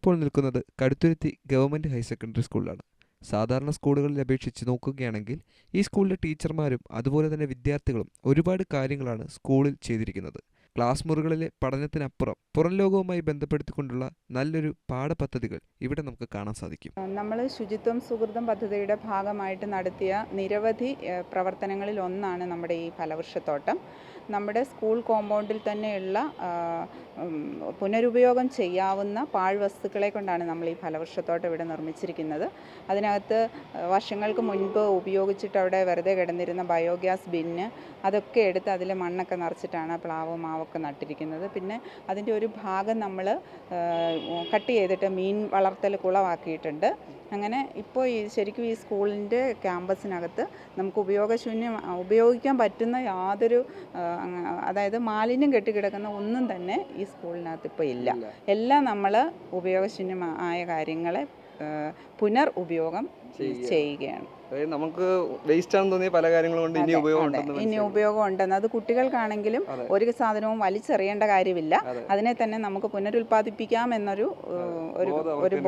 ഞാനിപ്പോൾ നിൽക്കുന്നത് Kaduthuruthy government higher secondary സ്കൂളിലാണ്. സാധാരണ സ്കൂളുകളിൽ അപേക്ഷിച്ച് നോക്കുകയാണെങ്കിൽ ഈ സ്കൂളിലെ ടീച്ചർമാരും അതുപോലെ തന്നെ വിദ്യാർത്ഥികളും ഒരുപാട് കാര്യങ്ങളാണ് സ്കൂളിൽ ചെയ്തിരിക്കുന്നത്. ക്ലാസ് മുറികളിലെ പഠനത്തിനപ്പുറം പുറം ലോകവുമായി ബന്ധപ്പെടുത്തിക്കൊണ്ടുള്ള നല്ലൊരു പാഠപദ്ധതികൾ ഇവിടെ നമുക്ക് കാണാൻ സാധിക്കും. നമ്മൾ ശുചിത്വം സുഹൃതം പദ്ധതിയുടെ ഭാഗമായിട്ട് നടത്തിയ നിരവധി പ്രവർത്തനങ്ങളിൽ ഒന്നാണ് നമ്മുടെ ഈ ഫലവൃക്ഷത്തോട്ടം. നമ്മുടെ സ്കൂൾ കോമ്പൗണ്ടിൽ തന്നെയുള്ള പുനരുപയോഗം ചെയ്യാവുന്ന പാഴ്വസ്തുക്കളെ കൊണ്ടാണ് നമ്മൾ ഈ ഫലവൃക്ഷത്തോട്ടം ഇവിടെ നിർമ്മിച്ചിരിക്കുന്നത്. അതിനകത്ത് വർഷങ്ങൾക്ക് മുൻപ് ഉപയോഗിച്ചിട്ട് അവിടെ വെറുതെ കിടന്നിരുന്ന ബയോഗ്യാസ് ബിന്ന് അതൊക്കെ എടുത്ത് അതിൽ മണ്ണൊക്കെ നിറച്ചിട്ടാണ് പ്ലാവ് മാവൊക്കെ നട്ടിരിക്കുന്നത്. പിന്നെ അതിൻ്റെ ഒരു ഭാഗം നമ്മൾ കട്ട് ചെയ്തിട്ട് മീൻ വളർത്തൽ കുളമാക്കിയിട്ടുണ്ട്. അങ്ങനെ ഇപ്പോൾ ശരിക്കും ഈ സ്കൂളിൻ്റെ ക്യാമ്പസിനകത്ത് നമുക്ക് ഉപയോഗിക്കാൻ പറ്റുന്ന യാതൊരു അതായത് മാലിന്യം കെട്ടിക്കിടക്കുന്ന ഒന്നും തന്നെ ഈ സ്കൂളിനകത്ത് ഇപ്പോൾ ഇല്ല. എല്ലാം നമ്മൾ ഉപയോഗശൂന്യമായ കാര്യങ്ങളെ പുനർ ചെയ്യുകയാണ്. നമുക്ക് വേസ്റ്റ് ആണെന്ന് തോന്നിയ പല കാര്യങ്ങളും കൊണ്ട് ഇനി ഉപയോഗം ഉണ്ടെന്ന് അത് കുട്ടികൾക്കാണെങ്കിലും ഒരു സാധനവും വലിച്ചെറിയേണ്ട കാര്യമില്ല. അതിനെ തന്നെ നമുക്ക് പുനരുൽപ്പാദിപ്പിക്കാം എന്നൊരു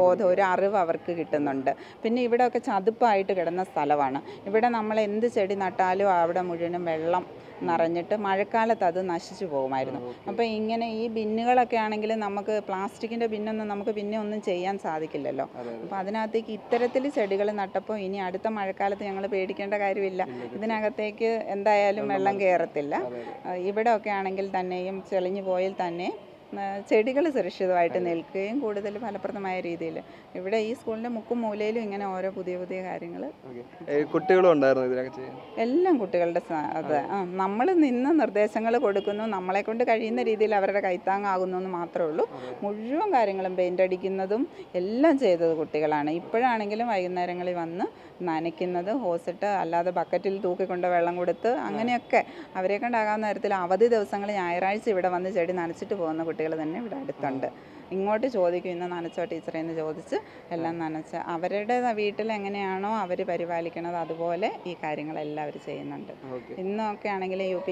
ബോധം, ഒരു അറിവ് അവർക്ക് കിട്ടുന്നുണ്ട്. പിന്നെ ഇവിടെയൊക്കെ ചതുപ്പായിട്ട് കിടന്ന സ്ഥലമാണ്. ഇവിടെ നമ്മൾ എന്ത് ചെടി നട്ടാലും അവിടെ മുഴുവനും വെള്ളം നിറഞ്ഞിട്ട് മഴക്കാലത്ത് അത് നശിച്ചു പോകുമായിരുന്നു. അപ്പോൾ ഇങ്ങനെ ഈ ബിന്നുകളൊക്കെ ആണെങ്കിൽ നമുക്ക് പ്ലാസ്റ്റിക്കിൻ്റെ ബിന്നൊന്നും നമുക്ക് പിന്നെ ഒന്നും ചെയ്യാൻ സാധിക്കില്ലല്ലോ. അപ്പോൾ അതിനകത്തേക്ക് ഇത്തരത്തിൽ ചെടികൾ നട്ടപ്പോൾ ഇനി അടുത്ത മഴക്കാലത്ത് ഞങ്ങൾ പേടിക്കേണ്ട കാര്യമില്ല. ഇതിനകത്തേക്ക് എന്തായാലും വെള്ളം കയറത്തില്ല. ഇവിടെ ഒക്കെ ആണെങ്കിൽ തന്നെയും ചെളിഞ്ഞു പോയാൽ തന്നെ ചെടികൾ സുരക്ഷിതമായിട്ട് നിൽക്കുകയും കൂടുതൽ ഫലപ്രദമായ രീതിയിൽ ഇവിടെ ഈ സ്കൂളിൻ്റെ മുക്കും മൂലയിലും ഇങ്ങനെ ഓരോ പുതിയ പുതിയ കാര്യങ്ങൾ കുട്ടികളും ഉണ്ടായിരുന്നു ഇതിനൊക്കെ ചെയ്യാൻ. എല്ലാം കുട്ടികളുടെ നമ്മൾ നിന്ന് നിർദ്ദേശങ്ങൾ കൊടുക്കുന്നു, നമ്മളെ കൊണ്ട് കഴിയുന്ന രീതിയിൽ അവരുടെ കൈത്താങ്ങാകുന്നു എന്ന് മാത്രമേ ഉള്ളൂ. മുഴുവൻ കാര്യങ്ങളും പെയിൻ്റ് അടിക്കുന്നതും എല്ലാം ചെയ്തത് കുട്ടികളാണ്. ഇപ്പോഴാണെങ്കിലും വൈകുന്നേരങ്ങളിൽ വന്ന് നനയ്ക്കുന്നത്, ഹോസിട്ട് അല്ലാതെ ബക്കറ്റിൽ തൂക്കിക്കൊണ്ട് വെള്ളം കൊടുത്ത് അങ്ങനെയൊക്കെ അവരെ കൊണ്ടാകാവുന്ന തരത്തിൽ അവധി ദിവസങ്ങൾ ഞായറാഴ്ച ഇവിടെ വന്ന് ചെടി നനച്ചിട്ട് പോകുന്ന കുട്ടികൾ തന്നെ ഇവിടെ അടുത്തുണ്ട്. ഇങ്ങോട്ട് ചോദിക്കും, ഇന്ന് നനച്ചോ ടീച്ചറെ എന്ന് ചോദിച്ച് എല്ലാം നനച്ച് അവരുടെ വീട്ടിൽ എങ്ങനെയാണോ അവർ പരിപാലിക്കണത് അതുപോലെ ഈ കാര്യങ്ങളെല്ലാം അവർ ചെയ്യുന്നുണ്ട്. ഇന്നൊക്കെ ആണെങ്കിൽ UP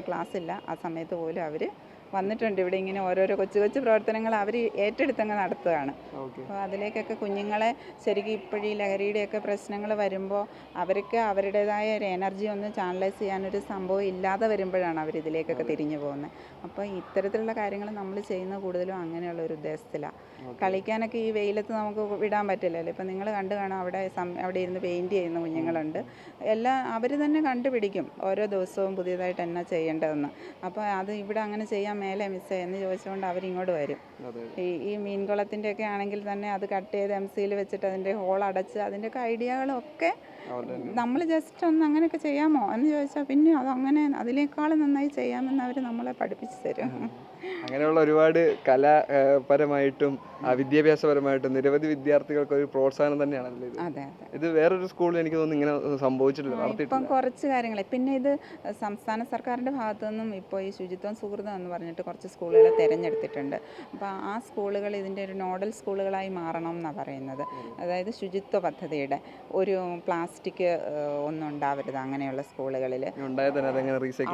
ക്ലാസ് ഇല്ല, ആ സമയത്ത് പോലും അവർ വന്നിട്ടുണ്ട്. ഇവിടെ ഇങ്ങനെ ഓരോരോ കൊച്ചു കൊച്ചു പ്രവർത്തനങ്ങൾ അവർ ഏറ്റെടുത്തങ്ങ് നടത്തുകയാണ്. അപ്പോൾ അതിലേക്കൊക്കെ കുഞ്ഞുങ്ങളെ ശരിക്കും ഇപ്പോഴീ ലഹരിയുടെയൊക്കെ പ്രശ്നങ്ങൾ വരുമ്പോൾ അവർക്ക് അവരുടേതായ ഒരു എനർജി ഒന്ന് ചാനലൈസ് ചെയ്യാനൊരു സംഭവം ഇല്ലാതെ വരുമ്പോഴാണ് അവരിതിലേക്കൊക്കെ തിരിഞ്ഞു പോകുന്നത്. അപ്പോൾ ഇത്തരത്തിലുള്ള കാര്യങ്ങൾ നമ്മൾ ചെയ്യുന്ന കൂടുതലും അങ്ങനെയുള്ള ഒരു ഉദ്ദേശത്തിലാണ്. കളിക്കാനൊക്കെ ഈ വെയിലത്ത് നമുക്ക് വിടാൻ പറ്റില്ലല്ലോ. ഇപ്പം നിങ്ങൾ കണ്ടു കാണാം, അവിടെ ഇരുന്ന് പെയിൻറ്റ് ചെയ്യുന്ന കുഞ്ഞുങ്ങളുണ്ട്. എല്ലാം അവർ തന്നെ കണ്ടുപിടിക്കും ഓരോ ദിവസവും പുതിയതായിട്ട് എന്നാ ചെയ്യേണ്ടതെന്ന്. അപ്പോൾ അത് ഇവിടെ അങ്ങനെ ചെയ്യാൻ മേലെ മിസ്സേ എന്ന് ചോദിച്ചുകൊണ്ട് അവരിങ്ങോട്ട് വരും. ഈ മീൻകുളത്തിൻ്റെ ഒക്കെ ആണെങ്കിൽ തന്നെ അത് കട്ട് ചെയ്ത് MC-യിൽ വെച്ചിട്ട് അതിൻ്റെ ഹോൾ അടച്ച് അതിൻ്റെയൊക്കെ ഐഡിയകളൊക്കെ നമ്മൾ ജസ്റ്റ് ഒന്ന് അങ്ങനെയൊക്കെ ചെയ്യാമോ എന്ന് ചോദിച്ചാൽ പിന്നെ അതങ്ങനെ അതിനേക്കാളും നന്നായി ചെയ്യാമെന്ന് അവർ നമ്മളെ പഠിപ്പിച്ചു തരും. അങ്ങനെയുള്ള ഒരുപാട് കലാപരമായിട്ടും വിദ്യാഭ്യാസപരമായിട്ടും നിരവധി വിദ്യാർത്ഥികൾക്ക് ഒരു പ്രോത്സാഹനം തന്നെയാണ്. അതെ, ഇത് വേറൊരു സ്കൂളിൽ എനിക്ക് തോന്നുന്നു ഇങ്ങനെ സംഭവിച്ചിട്ടില്ല. ഇപ്പം കുറച്ച് കാര്യങ്ങൾ പിന്നെ ഇത് സംസ്ഥാന സർക്കാരിൻ്റെ ഭാഗത്തു നിന്നും ഇപ്പോൾ ഈ ശുചിത്വം സുഹൃതം എന്ന് പറഞ്ഞിട്ട് കുറച്ച് സ്കൂളുകളെ തിരഞ്ഞെടുത്തിട്ടുണ്ട്. അപ്പോൾ ആ സ്കൂളുകൾ ഇതിൻ്റെ ഒരു നോഡൽ സ്കൂളുകളായി മാറണം എന്നാണ് പറയുന്നത്. അതായത് ശുചിത്വ പദ്ധതിയുടെ ഒരു പ്ലാസ്റ്റിക് ഒന്നും ഉണ്ടാവരുത് അങ്ങനെയുള്ള സ്കൂളുകളിൽ.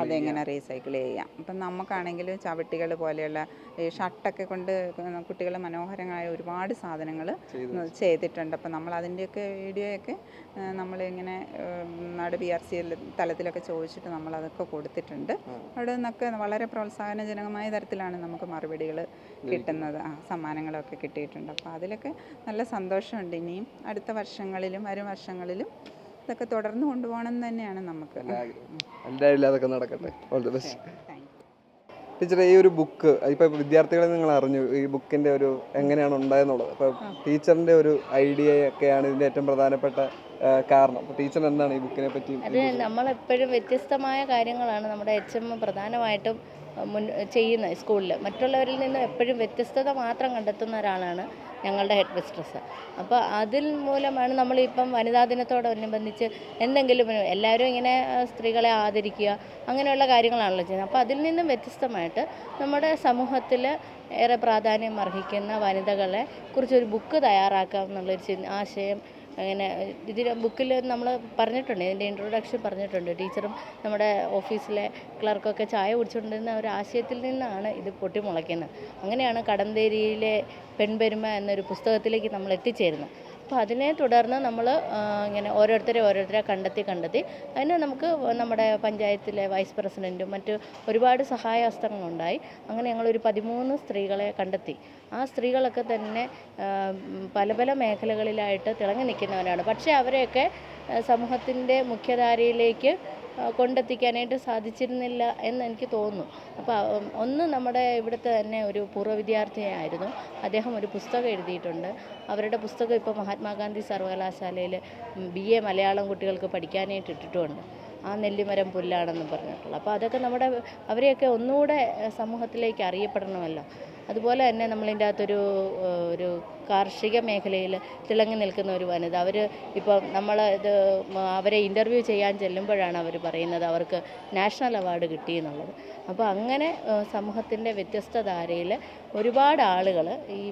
അതെങ്ങനെ റീസൈക്കിൾ ചെയ്യാം. ഇപ്പം നമുക്കാണെങ്കിലും ചവിട്ടികൾ പോലെയുള്ള ഈ ഷർട്ടൊക്കെ കൊണ്ട് കുട്ടികൾ മനോഹരമായ ഒരുപാട് സാധനങ്ങൾ ചെയ്തിട്ടുണ്ട്. അപ്പം നമ്മൾ അതിൻ്റെയൊക്കെ വീഡിയോയൊക്കെ നമ്മളിങ്ങനെ PRC തലത്തിലൊക്കെ ചോദിച്ചിട്ട് നമ്മളതൊക്കെ കൊടുത്തിട്ടുണ്ട്. അവിടെ നിന്നൊക്കെ വളരെ പ്രോത്സാഹനജനകമായ തരത്തിലാണ് നമുക്ക് മറുപടികൾ കിട്ടുന്നത്. സമ്മാനങ്ങളൊക്കെ കിട്ടിയിട്ടുണ്ട്. അപ്പോൾ അതിലൊക്കെ നല്ല സന്തോഷമുണ്ട്. ഇനിയും അടുത്ത വർഷങ്ങളിലും വരും വർഷങ്ങളിലും ഇതൊക്കെ തുടർന്ന് കൊണ്ടുപോകണം തന്നെയാണ് നമുക്ക്. അതൊക്കെ നടക്കട്ടെ. ടീച്ചറെ, ഈ ഒരു ബുക്ക് ഇപ്പോൾ വിദ്യാർത്ഥികളെ നിങ്ങൾ അറിഞ്ഞു ഈ ബുക്കിൻ്റെ ഒരു എങ്ങനെയാണ് ഉണ്ടായെന്നുള്ളത്. അപ്പോൾ ടീച്ചറിൻ്റെ ഒരു ഐഡിയയൊക്കെയാണ് ഇതിൻ്റെ ഏറ്റവും പ്രധാനപ്പെട്ട കാരണം. അപ്പോൾ ടീച്ചർ എന്താണ് ഈ ബുക്കിനെ പറ്റി? അത് നമ്മളെപ്പോഴും വ്യത്യസ്തമായ കാര്യങ്ങളാണ് നമ്മുടെ HM പ്രധാനമായിട്ടും ചെയ്യുന്ന സ്കൂളിൽ. മറ്റുള്ളവരിൽ നിന്ന് എപ്പോഴും വ്യത്യസ്തത മാത്രം കണ്ടെത്തുന്ന ഒരാളാണ് ഞങ്ങളുടെ ഹെഡ് മിസ്ട്രസ്. അപ്പോൾ അതിൽ മൂലമാണ് നമ്മളിപ്പം വനിതാ ദിനത്തോടനുബന്ധിച്ച് എന്തെങ്കിലും എല്ലാവരും ഇങ്ങനെ സ്ത്രീകളെ ആദരിക്കുക അങ്ങനെയുള്ള കാര്യങ്ങളാണല്ലോ ചെയ്യുന്നത്. അപ്പോൾ അതിൽ നിന്നും വ്യത്യസ്തമായിട്ട് നമ്മുടെ സമൂഹത്തിൽ ഏറെ പ്രാധാന്യം അർഹിക്കുന്ന വനിതകളെ കുറിച്ചൊരു ബുക്ക് തയ്യാറാക്കാം എന്നുള്ളൊരു ആശയം അങ്ങനെ ഇതിൽ ബുക്കിൽ നമ്മൾ പറഞ്ഞിട്ടുണ്ട്, ഇതിൻ്റെ ഇൻട്രൊഡക്ഷൻ പറഞ്ഞിട്ടുണ്ട്. ടീച്ചറും നമ്മുടെ ഓഫീസിലെ ക്ലർക്കൊക്കെ ചായ കുടിച്ചുകൊണ്ടിരുന്ന ഒരു ആശയത്തിൽ നിന്നാണ് ഇത് പൊട്ടിമുളയ്ക്കുന്നത്. അങ്ങനെയാണ് കടന്തേരിയിലെ പെൺപെരുമ എന്നൊരു പുസ്തകത്തിലേക്ക് നമ്മൾ എത്തിച്ചേരുന്നത്. അപ്പോൾ അതിനെ തുടർന്ന് നമ്മൾ ഇങ്ങനെ ഓരോരുത്തരെ കണ്ടെത്തി അതിന് നമുക്ക് നമ്മുടെ പഞ്ചായത്തിലെ വൈസ് പ്രസിഡൻറ്റും മറ്റ് ഒരുപാട് സഹായഹസ്തങ്ങളുണ്ടായി. അങ്ങനെ ഞങ്ങളൊരു 13 സ്ത്രീകളെ കണ്ടെത്തി. ആ സ്ത്രീകളൊക്കെ തന്നെ പല മേഖലകളിലായിട്ട് തിളങ്ങി നിൽക്കുന്നവരാണ്. പക്ഷേ അവരെയൊക്കെ സമൂഹത്തിൻ്റെ മുഖ്യധാരയിലേക്ക് കൊണ്ടെത്തിക്കാനായിട്ട് സാധിച്ചിരുന്നില്ല എന്ന് എനിക്ക് തോന്നുന്നു. അപ്പോൾ ഒന്ന് നമ്മുടെ ഇവിടുത്തെ തന്നെ ഒരു പൂർവ്വ വിദ്യാർത്ഥിയായിരുന്നു. അദ്ദേഹം ഒരു പുസ്തകം എഴുതിയിട്ടുണ്ട്. അവരുടെ പുസ്തകം ഇപ്പോൾ മഹാത്മാഗാന്ധി സർവകലാശാലയിൽ BA മലയാളം കുട്ടികൾക്ക് പഠിക്കാനായിട്ട് ഇട്ടിട്ടുമുണ്ട്. ആ നെല്ലിമരം പുല്ലാണെന്ന് പറഞ്ഞിട്ടുള്ള. അപ്പോൾ അതൊക്കെ അവരെയൊക്കെ ഒന്നുകൂടെ സമൂഹത്തിലേക്ക് അറിയപ്പെടണമല്ലോ. അതുപോലെ തന്നെ നമ്മളിതിൻ്റെ അകത്തൊരു കാർഷിക മേഖലയിൽ തിളങ്ങി നിൽക്കുന്ന ഒരു വനിത. അവർ ഇപ്പോൾ അവരെ ഇൻ്റർവ്യൂ ചെയ്യാൻ ചെല്ലുമ്പോഴാണ് അവർ പറയുന്നത് അവർക്ക് നാഷണൽ അവാർഡ് കിട്ടിയെന്നുള്ളത്. അപ്പോൾ അങ്ങനെ സമൂഹത്തിൻ്റെ വ്യത്യസ്ത ധാരയിൽ ഒരുപാട് ആളുകൾ ഈ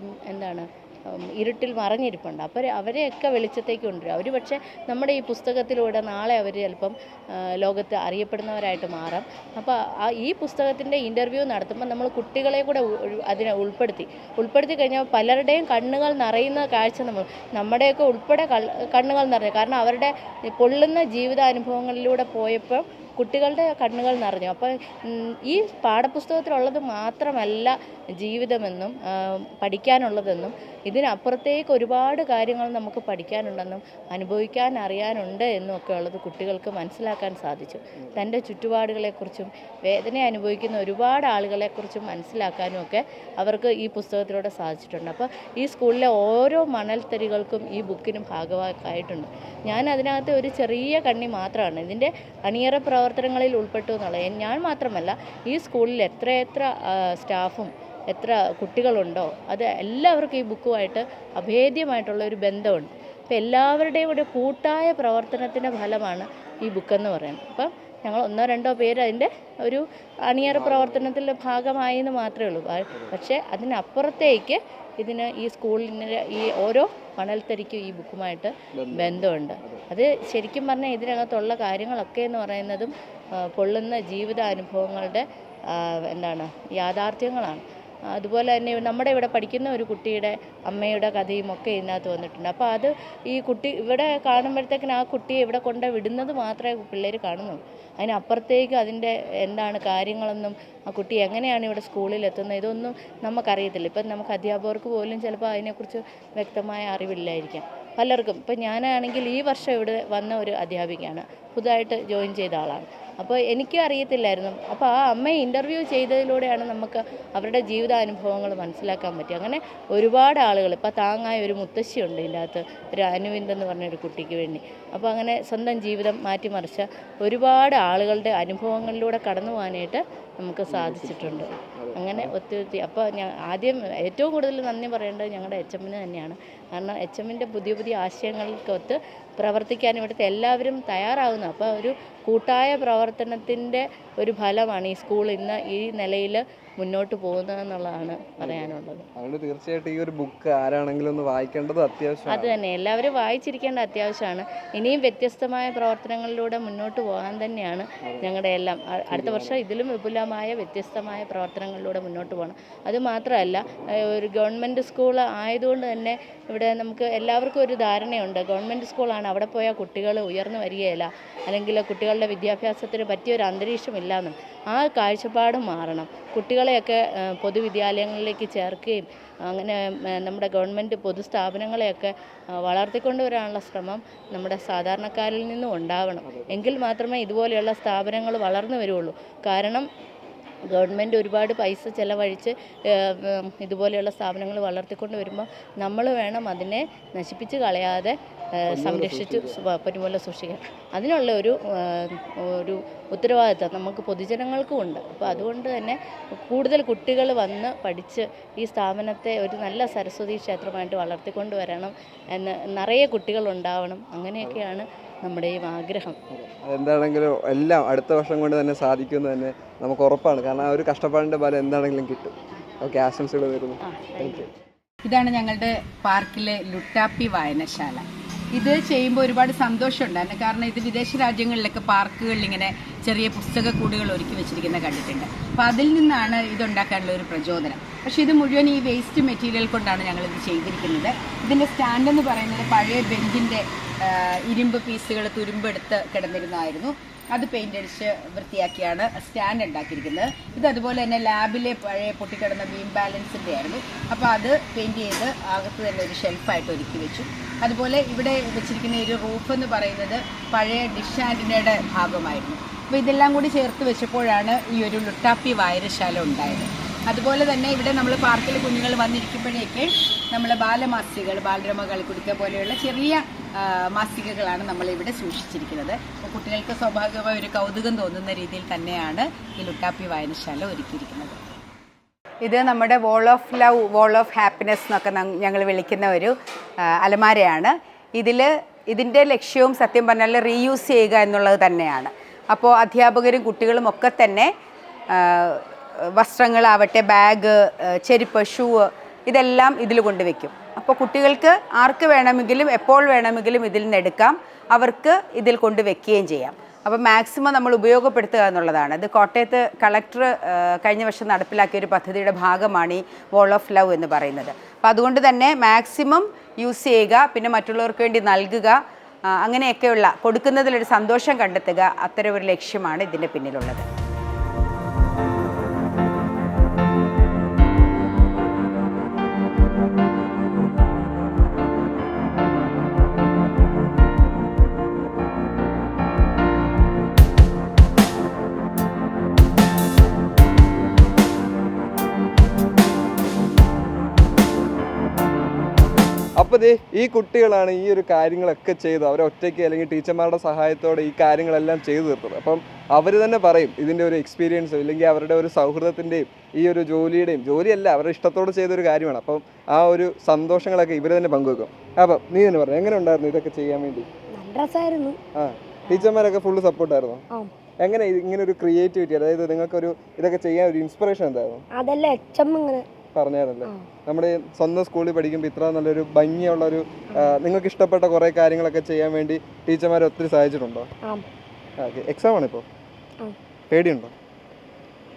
ഇരുട്ടിൽ മറഞ്ഞിരിപ്പുണ്ട്. അപ്പോൾ അവരെയൊക്കെ വെളിച്ചത്തേക്ക് കൊണ്ടുവരിക. അവർ പക്ഷേ നമ്മുടെ ഈ പുസ്തകത്തിലൂടെ നാളെ അവർ ചിലപ്പം ലോകത്ത് അറിയപ്പെടുന്നവരായിട്ട് മാറാം. അപ്പോൾ ഈ പുസ്തകത്തിൻ്റെ ഇൻ്റർവ്യൂ നടത്തുമ്പോൾ നമ്മൾ കുട്ടികളെ കൂടെ അതിനെ ഉൾപ്പെടുത്തി കഴിഞ്ഞാൽ പലരുടെയും കണ്ണുകൾ നിറയുന്ന കാഴ്ച നമ്മുടെയൊക്കെ ഉൾപ്പെടെ കണ്ണുകൾ നിറഞ്ഞു. കാരണം അവരുടെ പൊള്ളുന്ന ജീവിതാനുഭവങ്ങളിലൂടെ പോയപ്പോൾ കുട്ടികളുടെ കണ്ണുകൾ നിറഞ്ഞു. അപ്പോൾ ഈ പാഠപുസ്തകത്തിലുള്ളത് മാത്രമല്ല ജീവിതമെന്നും പഠിക്കാനുള്ളതെന്നും ഇതിനപ്പുറത്തേക്ക് ഒരുപാട് കാര്യങ്ങൾ നമുക്ക് പഠിക്കാനുണ്ടെന്നും അനുഭവിക്കാൻ അറിയാനുണ്ട് എന്നും ഒക്കെ ഉള്ളത് കുട്ടികൾക്ക് മനസ്സിലാക്കാൻ സാധിച്ചു. തൻ്റെ ചുറ്റുപാടുകളെക്കുറിച്ചും വേദന അനുഭവിക്കുന്ന ഒരുപാട് ആളുകളെക്കുറിച്ചും മനസ്സിലാക്കാനും ഒക്കെ അവർക്ക് ഈ പുസ്തകത്തിലൂടെ സാധിച്ചിട്ടുണ്ട്. അപ്പോൾ ഈ സ്കൂളിലെ ഓരോ മണൽത്തരികൾക്കും ഈ ബുക്കിന് ഭാഗമായിട്ടുണ്ട്. ഞാൻ അതിനകത്ത് ഒരു ചെറിയ കണ്ണി മാത്രമാണ് ഇതിൻ്റെ അണിയറ പ്രവർത്തനങ്ങളിൽ ഉൾപ്പെട്ടു എന്നുള്ളത്. ഞാൻ മാത്രമല്ല, ഈ സ്കൂളിൽ എത്ര സ്റ്റാഫും എത്ര കുട്ടികളുണ്ടോ അത് എല്ലാവർക്കും ഈ ബുക്കുമായിട്ട് അഭേദ്യമായിട്ടുള്ള ഒരു ബന്ധമുണ്ട്. അപ്പോൾ എല്ലാവരുടെയും ഒരു കൂട്ടായ പ്രവർത്തനത്തിൻ്റെ ഫലമാണ് ഈ ബുക്കെന്ന് പറയുന്നത്. അപ്പം ഞങ്ങൾ 1-2 പേര് അതിൻ്റെ ഒരു അണിയറ പ്രവർത്തനത്തിൻ്റെ ഭാഗമായി എന്ന് മാത്രമേ ഉള്ളൂ. പക്ഷേ അതിനപ്പുറത്തേക്ക് ഈ സ്കൂളിന് ഈ ഓരോ മണൽത്തരിക്കും ഈ ബുക്കുമായിട്ട് ബന്ധമുണ്ട്. അത് ശരിക്കും പറഞ്ഞാൽ ഇതിനകത്തുള്ള കാര്യങ്ങളൊക്കെ എന്ന് പറയുന്നതും പൊള്ളുന്ന ജീവിതാനുഭവങ്ങളുടെ യാഥാർത്ഥ്യങ്ങളാണ്. അതുപോലെ തന്നെ നമ്മുടെ ഇവിടെ പഠിക്കുന്ന ഒരു കുട്ടിയുടെ അമ്മയുടെ കഥയും ഒക്കെ ഇതിനകത്ത് വന്നിട്ടുണ്ട്. അപ്പോൾ ഈ കുട്ടി ഇവിടെ കാണുമ്പോഴത്തേക്കിന് ആ കുട്ടിയെ ഇവിടെ കൊണ്ട് വിടുന്നത് മാത്രമേ പിള്ളേർ കാണുന്നുള്ളൂ. അതിനപ്പുറത്തേക്ക് അതിൻ്റെ കാര്യങ്ങളെന്നും ആ കുട്ടി എങ്ങനെയാണ് ഇവിടെ സ്കൂളിൽ എത്തുന്നത് ഇതൊന്നും നമുക്കറിയത്തില്ല. ഇപ്പം നമുക്ക് അധ്യാപകർക്ക് പോലും ചിലപ്പോൾ അതിനെക്കുറിച്ച് വ്യക്തമായ അറിവില്ലായിരിക്കാം പലർക്കും. ഇപ്പം ഞാനാണെങ്കിൽ ഈ വർഷം ഇവിടെ വന്ന ഒരു അധ്യാപികയാണ്, പുതുതായിട്ട് ജോയിൻ ചെയ്ത ആളാണ്. അപ്പോൾ എനിക്ക് അറിയത്തില്ലായിരുന്നു. അപ്പോൾ ആ അമ്മയെ ഇൻ്റർവ്യൂ ചെയ്തതിലൂടെയാണ് നമുക്ക് അവരുടെ ജീവിതാനുഭവങ്ങൾ മനസ്സിലാക്കാൻ പറ്റി. അങ്ങനെ ഒരുപാട് ആളുകൾ, ഇപ്പോൾ താങ്ങായ ഒരു മുത്തശ്ശിയുണ്ട് ഇതിൻ്റെ അകത്ത്, ഒരു അനുവിന്ദെന്ന് പറഞ്ഞൊരു കുട്ടിക്ക് വേണ്ടി. അപ്പോൾ അങ്ങനെ സ്വന്തം ജീവിതം മാറ്റിമറിച്ച ഒരുപാട് ആളുകളുടെ അനുഭവങ്ങളിലൂടെ കടന്നു പോകാനായിട്ട് നമുക്ക് സാധിച്ചിട്ടുണ്ട്. അങ്ങനെ ഒത്തിരി. അപ്പോൾ ആദ്യം ഏറ്റവും കൂടുതൽ നന്ദി പറയേണ്ടത് ഞങ്ങളുടെ HM തന്നെയാണ്. കാരണം HMൻ്റെ പുതിയ ആശയങ്ങൾക്കൊത്ത് പ്രവർത്തിക്കാൻ ഇവിടുത്തെ എല്ലാവരും തയ്യാറാകുന്നു. അപ്പോൾ ഒരു കൂട്ടായ പ്രവർത്തനത്തിൻ്റെ ഒരു ഫലമാണ് ഈ സ്കൂൾ ഇന്ന് ഈ നിലയിൽ മുന്നോട്ട് പോകുന്നതെന്നുള്ളതാണ് പറയാനുള്ളത്. അതുകൊണ്ട് തീർച്ചയായിട്ടും ഈ ഒരു ബുക്ക് ആരാണെങ്കിലും ഒന്ന് വായിക്കേണ്ടത് അത്യാവശ്യമാണ്. അത് തന്നെ, എല്ലാവരും വായിച്ചിരിക്കേണ്ട അത്യാവശ്യമാണ്. ഇനിയും വ്യത്യസ്തമായ പ്രവർത്തനങ്ങളിലൂടെ മുന്നോട്ട് പോകാൻ തന്നെയാണ് ഞങ്ങളുടെ എല്ലാം. അടുത്ത വർഷം ഇതിലും വിപുലമായ വ്യത്യസ്തമായ പ്രവർത്തനങ്ങളിലൂടെ മുന്നോട്ട് പോകണം. അതുമാത്രമല്ല, ഒരു ഗവൺമെൻറ് സ്കൂൾ ആയതുകൊണ്ട് തന്നെ ഇവിടെ നമുക്ക് എല്ലാവർക്കും ഒരു ധാരണയുണ്ട്, ഗവൺമെൻറ് സ്കൂളാണ്, അവിടെ പോയാൽ കുട്ടികൾ ഉയർന്നു വരികയില്ല, അല്ലെങ്കിൽ കുട്ടികളുടെ വിദ്യാഭ്യാസത്തിന് പറ്റിയൊരു അന്തരീക്ഷമില്ലാന്നും. ആ കാഴ്ചപ്പാട് മാറണം. കുട്ടികളെയൊക്കെ പൊതുവിദ്യാലയങ്ങളിലേക്ക് ചേർക്കുകയും അങ്ങനെ നമ്മുടെ ഗവൺമെൻറ് പൊതുസ്ഥാപനങ്ങളെയൊക്കെ വളർത്തിക്കൊണ്ടുവരാനുള്ള ശ്രമം നമ്മുടെ സാധാരണക്കാരിൽ നിന്നും ഉണ്ടാവണം. എങ്കിൽ മാത്രമേ ഇതുപോലെയുള്ള സ്ഥാപനങ്ങൾ വളർന്നു വരുള്ളൂ. കാരണം ഗവൺമെൻറ് ഒരുപാട് പൈസ ചിലവഴിച്ച് ഇതുപോലെയുള്ള സ്ഥാപനങ്ങൾ വളർത്തിക്കൊണ്ട് വരുമ്പോൾ നമ്മൾ വേണം അതിനെ നശിപ്പിച്ച് കളയാതെ സംരക്ഷിച്ച് പൊന്നുപോലെ സൂക്ഷിക്കാൻ. അതിനുള്ള ഒരു ഉത്തരവാദിത്തം നമുക്ക് പൊതുജനങ്ങൾക്കും ഉണ്ട്. അപ്പോൾ അതുകൊണ്ട് തന്നെ കൂടുതൽ കുട്ടികൾ വന്ന് പഠിച്ച് ഈ സ്ഥാപനത്തെ ഒരു നല്ല സരസ്വതി ക്ഷേത്രമായിട്ട് വളർത്തിക്കൊണ്ട് വരണം എന്ന് നിറയെ കുട്ടികളുണ്ടാവണം. അങ്ങനെയൊക്കെയാണ് നമ്മുടെയും ആഗ്രഹം. എന്താണെങ്കിലും എല്ലാം അടുത്ത വർഷം കൊണ്ട് തന്നെ സാധിക്കുമെന്ന് തന്നെ നമുക്ക് ഉറപ്പാണ്. കാരണം ആ ഒരു കഷ്ടപ്പാടിൻ്റെ ഫലം എന്താണെങ്കിലും കിട്ടും. ഓക്കെ, ആശംസകൾ വരുന്നു. ഇതാണ് ഞങ്ങളുടെ പാർക്കിലെ ലുട്ടാപ്പി വായനശാല. ഇത് ചെയ്യുമ്പോൾ ഒരുപാട് സന്തോഷമുണ്ടായിരുന്നു. കാരണം ഇത് വിദേശ രാജ്യങ്ങളിലൊക്കെ പാർക്കുകളിൽ ഇങ്ങനെ ചെറിയ പുസ്തകക്കൂടുകൾ ഒരുക്കി വെച്ചിരിക്കുന്ന കണ്ടിട്ടുണ്ട്. അപ്പോൾ അതിൽ നിന്നാണ് ഇതുണ്ടാക്കാനുള്ള ഒരു പ്രചോദനം. പക്ഷേ ഇത് മുഴുവൻ ഈ വേസ്റ്റ് മെറ്റീരിയൽ കൊണ്ടാണ് ഞങ്ങളിത് ചെയ്തിരിക്കുന്നത്. ഇതിൻ്റെ സ്റ്റാൻഡ് എന്ന് പറയുന്നത് പഴയ ബെഞ്ചിൻ്റെ ഇരുമ്പ് പീസുകൾ തുരുമ്പെടുത്ത് കിടന്നിരുന്നതായിരുന്നു. അത് പെയിൻ്റ് അടിച്ച് വൃത്തിയാക്കിയാണ് സ്റ്റാൻഡ് ഉണ്ടാക്കിയിരിക്കുന്നത്. ഇത് അതുപോലെ തന്നെ ലാബിലെ പഴയ പൊട്ടിക്കിടന്ന ബീം ബാലൻസിൻ്റെ ആയിരുന്നു. അപ്പോൾ അത് പെയിൻറ് ചെയ്ത് അകത്ത് തന്നെ ഒരു ഷെൽഫായിട്ട് ഒരുക്കി വെച്ചു. അതുപോലെ ഇവിടെ വെച്ചിരിക്കുന്ന ഒരു റൂഫ് എന്ന് പറയുന്നത് പഴയ ഡിഷ് ആൻറ്റിനയുടെ ഭാഗമായിരുന്നു. അപ്പോൾ ഇതെല്ലാം കൂടി ചേർത്ത് വെച്ചപ്പോഴാണ് ഈ ഒരു ലുട്ടാപ്പി വായനശാല ഉണ്ടായത്. അതുപോലെ തന്നെ ഇവിടെ നമ്മൾ പാർക്കിൽ കുഞ്ഞുങ്ങൾ വന്നിരിക്കുമ്പോഴേക്ക് നമ്മൾ ബാലമാസികകൾ, ബാലരമ കളിക്കുടുക്ക പോലെയുള്ള ചെറിയ മാസികകളാണ് നമ്മളിവിടെ സൂക്ഷിച്ചിരിക്കുന്നത്. അപ്പോൾ കുട്ടികൾക്ക് സ്വാഭാവികമായ ഒരു കൗതുകം തോന്നുന്ന രീതിയിൽ തന്നെയാണ് ഈ ലുട്ടാപ്പി വായനശാല ഒരുക്കിയിരിക്കുന്നത്. ഇത് നമ്മുടെ wall of love, wall of happiness എന്നൊക്കെ ഞങ്ങൾ വിളിക്കുന്ന ഒരു അലമാരയാണ്. ഇതിൻ്റെ ലക്ഷ്യവും സത്യം പറഞ്ഞാൽ റീയൂസ് ചെയ്യുക എന്നുള്ളത് തന്നെയാണ്. അപ്പോൾ അധ്യാപകരും കുട്ടികളും ഒക്കെ തന്നെ വസ്ത്രങ്ങളാവട്ടെ, ബാഗ്, ചെരുപ്പ്, ഷൂ ഇതെല്ലാം ഇതിൽ കൊണ്ടുവയ്ക്കും. അപ്പോൾ കുട്ടികൾക്ക് ആർക്ക് വേണമെങ്കിലും എപ്പോൾ വേണമെങ്കിലും ഇതിൽ നിന്ന് എടുക്കാം, അവർക്ക് ഇതിൽ കൊണ്ടുവയ്ക്കുകയും ചെയ്യാം. അപ്പോൾ മാക്സിമം നമ്മൾ ഉപയോഗപ്പെടുത്തുക എന്നുള്ളതാണ്. ഇത് കോട്ടയത്ത് കളക്ടർ കഴിഞ്ഞ വർഷം നടപ്പിലാക്കിയ ഒരു പദ്ധതിയുടെ ഭാഗമാണ് ഈ വോൾ ഓഫ് ലവ് എന്ന് പറയുന്നത്. അപ്പോൾ അതുകൊണ്ട് തന്നെ മാക്സിമം യൂസ് ചെയ്യുക, പിന്നെ മറ്റുള്ളവർക്ക് വേണ്ടി നൽകുക, അങ്ങനെയൊക്കെയുള്ള കൊടുക്കുന്നതിലൊരു സന്തോഷം കണ്ടെത്തുക, അത്തരം ഒരു ലക്ഷ്യമാണ് ഇതിൻ്റെ പിന്നിലുള്ളത്. അപ്പോൾ ഈ കുട്ടികളാണ് ഈ ഒരു കാര്യങ്ങളൊക്കെ ചെയ്ത് അവർ ഒറ്റയ്ക്ക് അല്ലെങ്കിൽ ടീച്ചർമാരുടെ സഹായത്തോടെ ഈ കാര്യങ്ങളെല്ലാം ചെയ്തു തീർത്തത്. അപ്പം അവർ തന്നെ പറയും ഇതിൻ്റെ ഒരു എക്സ്പീരിയൻസും ഇല്ലെങ്കിൽ അവരുടെ ഒരു സൗഹൃദത്തിൻ്റെയും ഈ ഒരു ജോലിയല്ല അവരുടെ ഇഷ്ടത്തോടെ ചെയ്തൊരു കാര്യമാണ്. അപ്പം ആ ഒരു സന്തോഷങ്ങളൊക്കെ ഇവർ തന്നെ പങ്കുവെക്കും. അപ്പം നീ തന്നെ പറഞ്ഞു, എങ്ങനെ ഉണ്ടായിരുന്നു ഇതൊക്കെ ചെയ്യാൻ വേണ്ടി? ടീച്ചർമാരൊക്കെ ഫുള്ള് സപ്പോർട്ടായിരുന്നു. എങ്ങനെ ഇങ്ങനെ ഒരു ക്രിയേറ്റിവിറ്റി, അതായത് നിങ്ങൾക്കൊരു ഇതൊക്കെ ചെയ്യാൻ ഒരു ഇൻസ്പിറേഷൻ എന്തായിരുന്നു? പറഞ്ഞായിരുന്നല്ലേ, നമ്മുടെ സ്വന്തം സ്കൂളിൽ പഠിക്കുമ്പോൾ ഇത്ര നല്ലൊരു ഭംഗിയുള്ളൊരു നിങ്ങൾക്ക് ഇഷ്ടപ്പെട്ട കുറേ കാര്യങ്ങളൊക്കെ ചെയ്യാൻ വേണ്ടി ടീച്ചർമാരെ ഒത്തിരി സഹായിച്ചിട്ടുണ്ടോ? ഓക്കെ, എക്സാം ആണ് ഇപ്പോൾ, പേടിയുണ്ടോ?